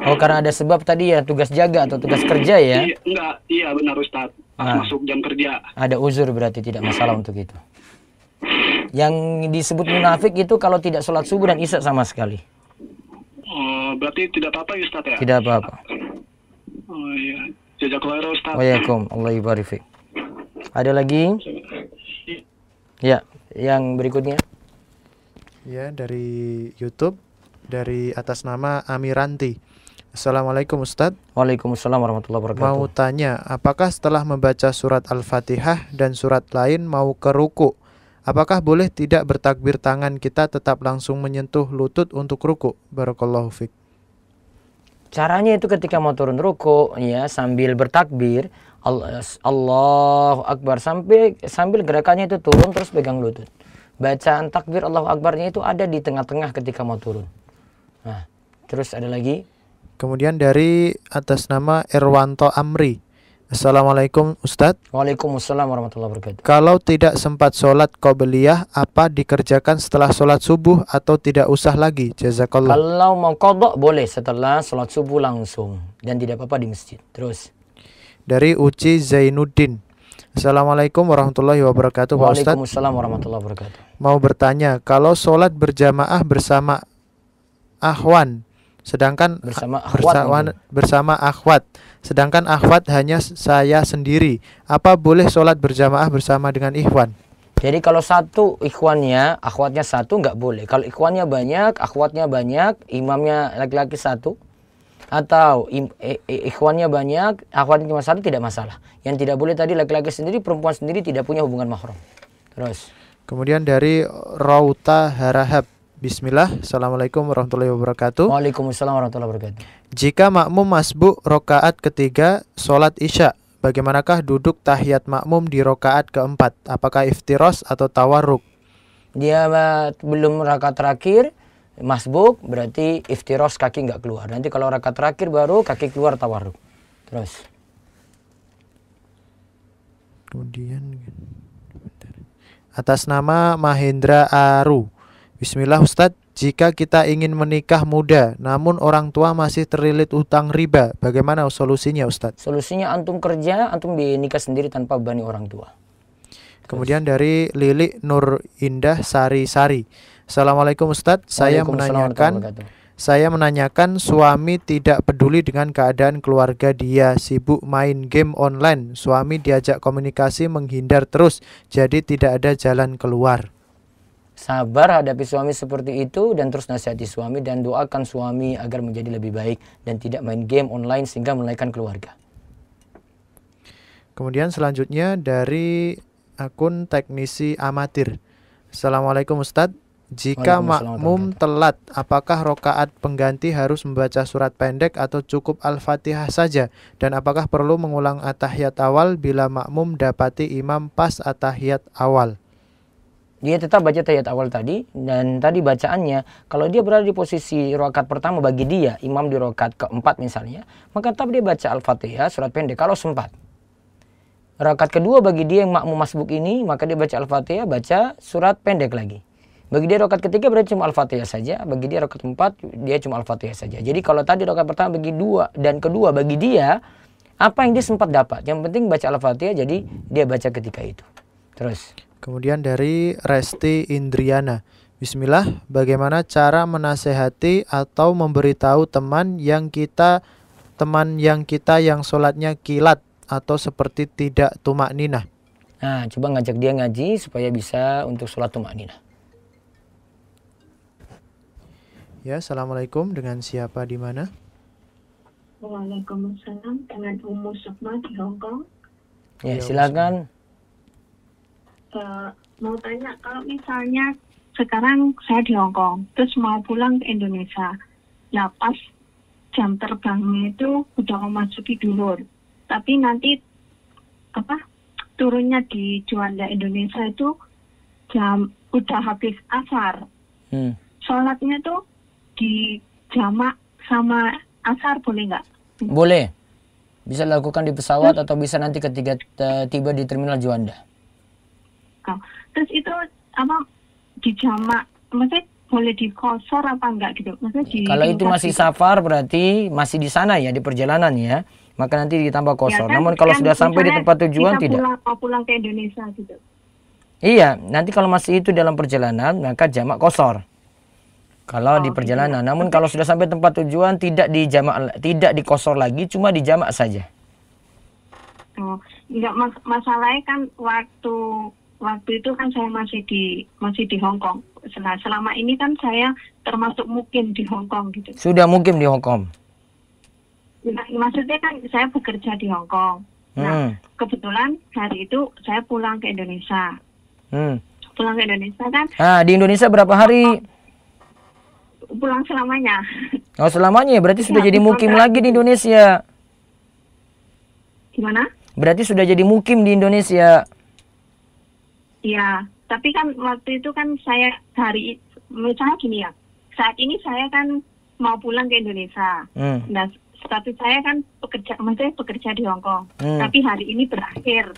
Oh, karena ada sebab tadi ya, tugas jaga atau tugas kerja ya? Iya benar Ustaz. Pas masuk jam kerja. Ada uzur berarti, tidak masalah untuk itu. Yang disebut munafik itu kalau tidak sholat subuh dan isya sama sekali. Oh, berarti tidak apa-apa ya Ustaz ya? Tidak apa-apa. Oh iya. Jazakallahu khairan Ustaz. Waalaikumsalam. Allah yubarik fiik. Ada lagi? Ya, yang berikutnya. Ya, dari YouTube, dari atas nama Amiranti. Assalamualaikum Ustadz. Waalaikumsalam warahmatullahi wabarakatuh. Mau tanya, apakah setelah membaca surat Al-Fatihah dan surat lain mau ke ruku, apakah boleh tidak bertakbir tangan kita tetap langsung menyentuh lutut untuk ruku? Barakallahu fiik. Caranya itu ketika mau turun ruku ya sambil bertakbir Allahu Akbar sambil gerakannya itu turun terus pegang lutut. Bacaan takbir Allahu Akbarnya itu ada di tengah-tengah ketika mau turun. Nah, terus ada lagi. Kemudian dari atas nama Irwanto Amri. Assalamualaikum Ustadz. Waalaikumsalam warahmatullahi wabarakatuh. Kalau tidak sempat sholat qobliyah, apa dikerjakan setelah sholat subuh atau tidak usah lagi? Jazakallah. Kalau mau qadha boleh setelah sholat subuh langsung dan tidak apa-apa di masjid. Terus. Dari Uci Zainuddin. Assalamualaikum warahmatullahi wabarakatuh Pak Ustadz. Waalaikumsalam warahmatullahi wabarakatuh. Mau bertanya, kalau sholat berjamaah bersama akhwan, sedangkan bersama akhwat, sedangkan akhwat hanya saya sendiri, apa boleh sholat berjamaah bersama dengan ikhwan? Jadi kalau satu ikhwannya, akhwatnya satu nggak boleh. Kalau ikhwannya banyak, akhwatnya banyak, imamnya laki-laki satu, atau ikhwannya banyak, akhwatnya cuma satu, tidak masalah. Yang tidak boleh tadi laki-laki sendiri, perempuan sendiri tidak punya hubungan mahram. Terus. Kemudian dari Rauta Harahab. Bismillah, Assalamualaikum warahmatullahi wabarakatuh. Waalaikumsalam warahmatullahi wabarakatuh. Jika makmum masbuk rokaat ketiga sholat isya, bagaimanakah duduk tahiyat makmum di rokaat keempat? Apakah iftiros atau tawarruk? Dia belum rakaat terakhir masbuk, berarti iftiros, kaki nggak keluar. Nanti kalau rakaat terakhir baru kaki keluar tawarruk. Terus. Kemudian atas nama Mahendra Aru. Bismillah Ustadz, jika kita ingin menikah muda namun orang tua masih terlilit utang riba, bagaimana solusinya Ustadz? Solusinya antum kerja, antum nikah sendiri tanpa beban orang tua. Kemudian dari Lili Nur Indah Sari-Sari. Assalamualaikum Ustadz, saya menanyakan suami tidak peduli dengan keadaan keluarga dia, sibuk main game online. Suami diajak komunikasi menghindar terus, jadi tidak ada jalan keluar. Sabar hadapi suami seperti itu dan terus nasihati suami dan doakan suami agar menjadi lebih baik dan tidak main game online sehingga melalaikan keluarga. Kemudian selanjutnya dari akun teknisi amatir. Assalamualaikum Ustadz. Jika makmum telat, apakah rokaat pengganti harus membaca surat pendek atau cukup Al-Fatihah saja? Dan apakah perlu mengulang at-tahiyat awal bila makmum dapati imam pas at-tahiyat awal? Dia tetap baca tahiyat awal tadi, dan tadi bacaannya, kalau dia berada di posisi rokaat pertama bagi dia, imam di rokaat keempat misalnya, maka tetap dia baca Al-Fatihah, surat pendek kalau sempat. Rokaat kedua bagi dia yang makmum masbuk ini, maka dia baca Al-Fatihah, baca surat pendek lagi. Bagi dia rokaat ketiga berarti cuma Al-Fatihah saja. Bagi dia rokaat keempat dia cuma Al-Fatihah saja. Jadi kalau tadi rokaat pertama bagi dua dan kedua bagi dia, apa yang dia sempat dapat. Yang penting baca Al-Fatihah, jadi dia baca ketika itu. Terus. Kemudian dari Resti Indriana. Bismillah, bagaimana cara menasehati atau memberitahu teman yang kita yang sholatnya kilat atau seperti tidak tumak ninah? Nah, coba ngajak dia ngaji supaya bisa untuk sholat tumak ninah. Ya, assalamualaikum. Dengan siapa di mana? Waalaikumsalam, dengan Ummu Sukma di Hongkong. Ya, silakan. Mau tanya, kalau misalnya sekarang saya di Hongkong, terus mau pulang ke Indonesia, nah pas jam terbangnya itu udah memasuki duhur, tapi nanti turunnya di Juanda Indonesia itu jam udah habis asar. Sholatnya tuh di jamak sama asar boleh nggak? Boleh. Bisa lakukan di pesawat atau bisa nanti ketika tiba di terminal Juanda. Terus itu di jamak, maksudnya boleh dikosor apa enggak gitu? Maksudnya kalau itu masih safar berarti masih di sana ya, di perjalanan ya. Maka nanti ditambah kosor. Ya, namun kalau sudah sampai di tempat tujuan tidak. Pulang ke Indonesia gitu. Iya, nanti kalau masih itu dalam perjalanan maka jamak kosor. Kalau di perjalanan, namun kalau sudah sampai tempat tujuan tidak di jamak, tidak dikosor lagi, cuma di jamak saja. Enggak, masalahnya kan waktu itu kan saya masih di Hong Kong. Selama ini kan saya termasuk mukim di Hong Kong gitu. Sudah mukim di Hong Kong. Maksudnya kan saya bekerja di Hong Kong. Nah, kebetulan hari itu saya pulang ke Indonesia. Pulang ke Indonesia kan. Di Indonesia berapa hari? Pulang selamanya. Oh, selamanya ya, berarti sudah jadi mukim lagi di Indonesia. Gimana? Berarti sudah jadi mukim di Indonesia. Iya, tapi kan waktu itu kan saya misalnya gini ya, saat ini saya kan mau pulang ke Indonesia. Nah, tapi saya kan bekerja di Hong Kong. Tapi hari ini berakhir.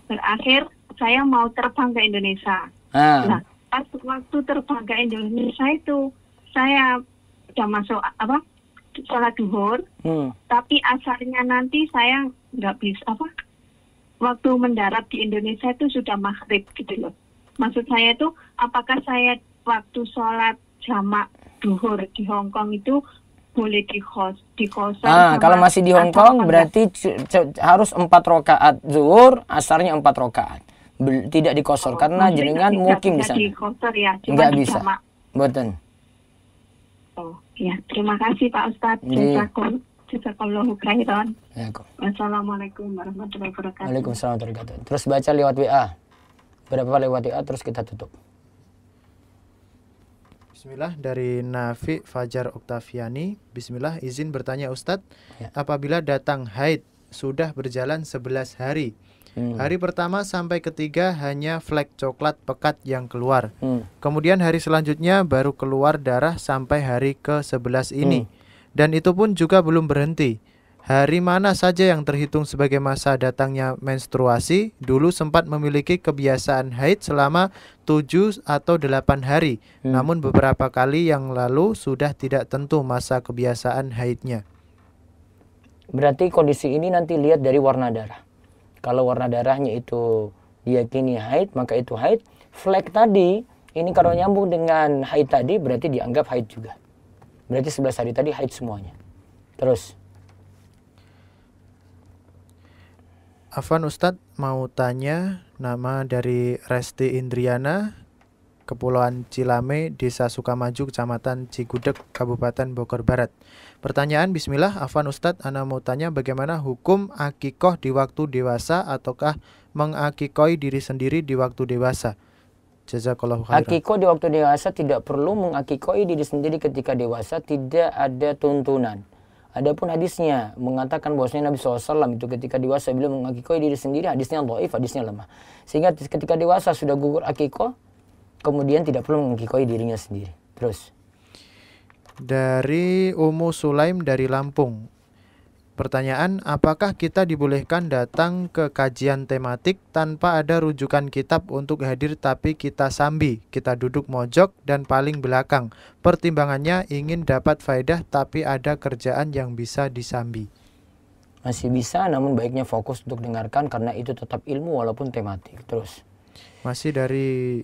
Berakhir saya mau terbang ke Indonesia. Nah, pas waktu terbang ke Indonesia itu saya udah masuk sholat duhur, tapi asarnya nanti saya nggak bisa waktu mendarat di Indonesia itu sudah maghrib gitu loh. Maksud saya itu apakah saya waktu sholat jamak duhur di Hong Kong itu boleh dikosor? Kalau masih di Hong Kong berarti harus 4 rakaat zuhur, asarnya 4 rakaat. Tidak dikosor karena jenengan mukim di sana. Dikosor ya, nggak bisa. Betul. Oh, ya, terima kasih Pak Ustadz. Jazakallahu khairan. Wassalamualaikum warahmatullahi wabarakatuh. Waalaikumsalam warahmatullahi wabarakatuh. Terus baca lewat WA. Berapa lewat WA terus kita tutup. Bismillah, dari Nafi Fajar Oktaviani. Bismillah, izin bertanya Ustadz, apabila datang haid sudah berjalan 11 hari. Hari pertama sampai ketiga hanya flek coklat pekat yang keluar. Kemudian hari selanjutnya baru keluar darah sampai hari ke-11 ini. Dan itu pun juga belum berhenti. hari mana saja yang terhitung sebagai masa datangnya menstruasi? Dulu sempat memiliki kebiasaan haid selama 7 atau 8 hari. Namun beberapa kali yang lalu sudah tidak tentu masa kebiasaan haidnya. Berarti kondisi ini nanti lihat dari warna darah. Kalau warna darahnya itu diyakini haid, maka itu haid. Flek tadi, ini kalau nyambung dengan haid tadi, berarti dianggap haid juga. Berarti 11 hari tadi haid semuanya. Terus. Afwan Ustadz mau tanya, nama dari Resti Indriana, Kepulauan Cilame, Desa Sukamaju, Kecamatan Cigudeg, Kabupaten Bogor Barat. Pertanyaan, bismillah, Afwan Ustadz, ana mau tanya bagaimana hukum akikoh di waktu dewasa ataukah mengakikoi diri sendiri di waktu dewasa? Jazakallahu khairan. Akikoh di waktu dewasa tidak perlu mengakikoi diri sendiri ketika dewasa, tidak ada tuntunan. Adapun hadisnya mengatakan bahwasanya Nabi SAW itu ketika dewasa beliau mengakikoi diri sendiri, hadisnya dhaif, hadisnya lemah. Sehingga ketika dewasa sudah gugur akikoh, kemudian tidak perlu mengakikoi dirinya sendiri. Terus. Dari Ummu Sulaim dari Lampung. Pertanyaan, apakah kita dibolehkan datang ke kajian tematik tanpa ada rujukan kitab untuk hadir tapi kita sambi, kita duduk mojok dan paling belakang. Pertimbangannya ingin dapat faedah tapi ada kerjaan yang bisa disambi. Masih bisa, namun baiknya fokus untuk dengarkan karena itu tetap ilmu walaupun tematik. Terus. Masih dari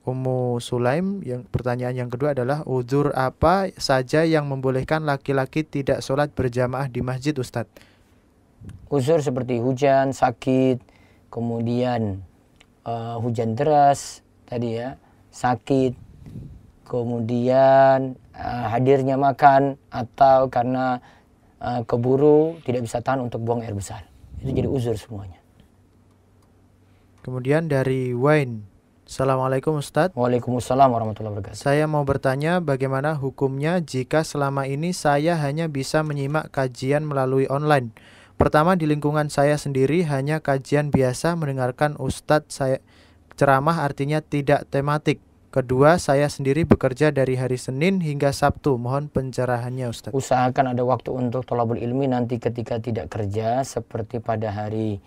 Ummu Sulaim, yang pertanyaan yang kedua adalah uzur apa saja yang membolehkan laki-laki tidak sholat berjamaah di masjid, Ustadz? Uzur seperti hujan, sakit, kemudian hujan deras tadi ya, sakit, kemudian hadirnya makan atau karena keburu tidak bisa tahan untuk buang air besar. Itu jadi uzur semuanya. Kemudian dari Wayne. Assalamualaikum Ustadz. Waalaikumsalam warahmatullahi wabarakatuh. Saya mau bertanya bagaimana hukumnya jika selama ini saya hanya bisa menyimak kajian melalui online. Pertama, di lingkungan saya sendiri hanya kajian biasa, mendengarkan Ustadz saya ceramah artinya tidak tematik. Kedua, saya sendiri bekerja dari hari Senin hingga Sabtu. Mohon pencerahannya Ustadz. Usahakan ada waktu untuk thalabul ilmi nanti ketika tidak kerja, seperti pada hari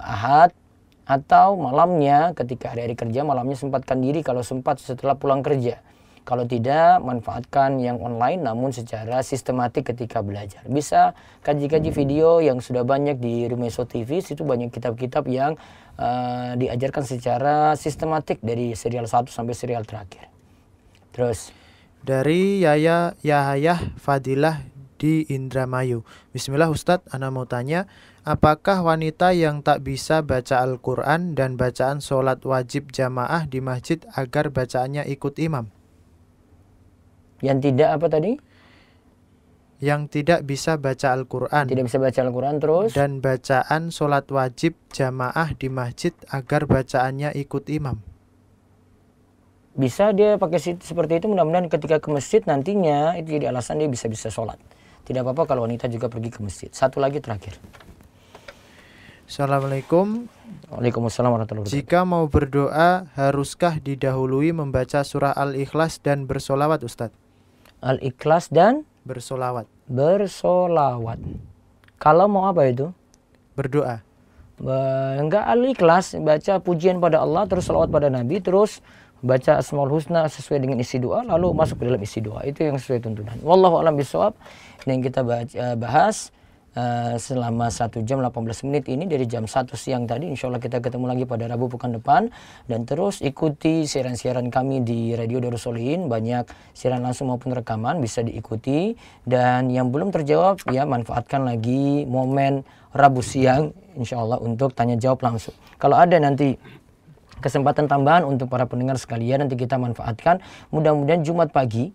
Ahad, atau malamnya ketika hari-hari kerja, malamnya sempatkan diri kalau sempat setelah pulang kerja. Kalau tidak, manfaatkan yang online namun secara sistematik ketika belajar. Bisa kaji-kaji video yang sudah banyak di Rumeso TV, situ banyak kitab-kitab yang diajarkan secara sistematik dari serial 1 sampai serial terakhir. Terus. Dari Yahya Fadilah di Indramayu. Bismillah Ustadz, ana mau tanya, apakah wanita yang tak bisa baca Al-Quran dan bacaan sholat wajib jamaah di masjid agar bacaannya ikut imam? Yang tidak apa tadi? Yang tidak bisa baca Al-Quran. Tidak bisa baca Al-Quran terus? Dan bacaan sholat wajib jamaah di masjid agar bacaannya ikut imam. Bisa dia pakai seperti itu, mudah-mudahan ketika ke masjid nantinya itu jadi alasan dia bisa sholat. Tidak apa-apa kalau wanita juga pergi ke masjid. Satu lagi terakhir. Assalamualaikum. Waalaikumsalam warahmatullahi wabarakatuh. Jika mau berdoa, haruskah didahului membaca surah Al-Ikhlas dan bersolawat Ustadz? Al-Ikhlas dan? Bersolawat. Bersolawat. Kalau mau apa itu? Berdoa. Enggak, Al-Ikhlas, baca pujian pada Allah, terus salawat pada Nabi, terus baca Asmaul Husna sesuai dengan isi doa, lalu masuk ke dalam isi doa. Itu yang sesuai tuntunan. Wallahu a'lam bishawab. Ini yang kita bahas selama 1 jam 18 menit ini dari jam 1 siang tadi. Insya Allah kita ketemu lagi pada Rabu pekan depan. Dan terus ikuti siaran-siaran kami di Radio Darusolihin. Banyak siaran langsung maupun rekaman bisa diikuti. Dan yang belum terjawab ya manfaatkan lagi momen Rabu siang insya Allah untuk tanya jawab langsung. Kalau ada nanti kesempatan tambahan untuk para pendengar sekalian, nanti kita manfaatkan. Mudah-mudahan Jumat pagi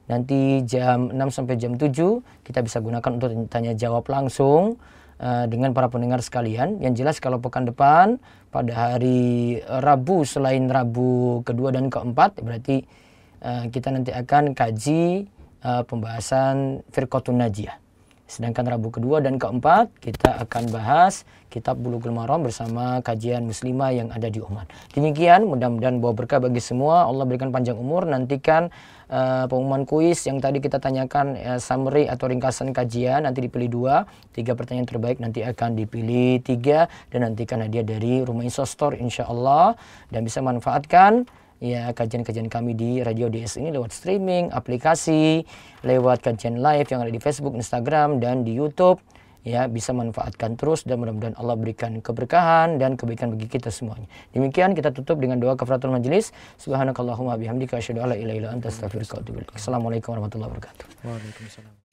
nanti jam 6 sampai jam 7 kita bisa gunakan untuk tanya jawab langsung dengan para pendengar sekalian. Yang jelas kalau pekan depan pada hari Rabu, selain Rabu kedua dan keempat, berarti kita nanti akan kaji pembahasan Firqatun Najiyah. Sedangkan Rabu kedua dan keempat kita akan bahas kitab Bulughul Maram bersama kajian muslimah yang ada di Oman. Demikian, mudah-mudahan bawa berkah bagi semua. Allah berikan panjang umur. Nantikan pengumuman kuis yang tadi kita tanyakan, summary atau ringkasan kajian, nanti dipilih 2, 3 pertanyaan terbaik nanti akan dipilih 3 dan nantikan hadiah dari Rumah Info Store insyaallah, dan bisa manfaatkan ya kajian-kajian kami di Radio DS ini lewat streaming, aplikasi, lewat kajian live yang ada di Facebook, Instagram, dan di YouTube. Ya, bisa manfaatkan terus dan mudah-mudahan Allah berikan keberkahan dan kebaikan bagi kita semuanya. Demikian kita tutup dengan doa kafaratul majelis. Subhanakallahumma bihamdika asyhadu an la ilaha illa anta astaghfiruka wa atubu ilaik. Assalamualaikum warahmatullahi wabarakatuh. Waalaikumsalam.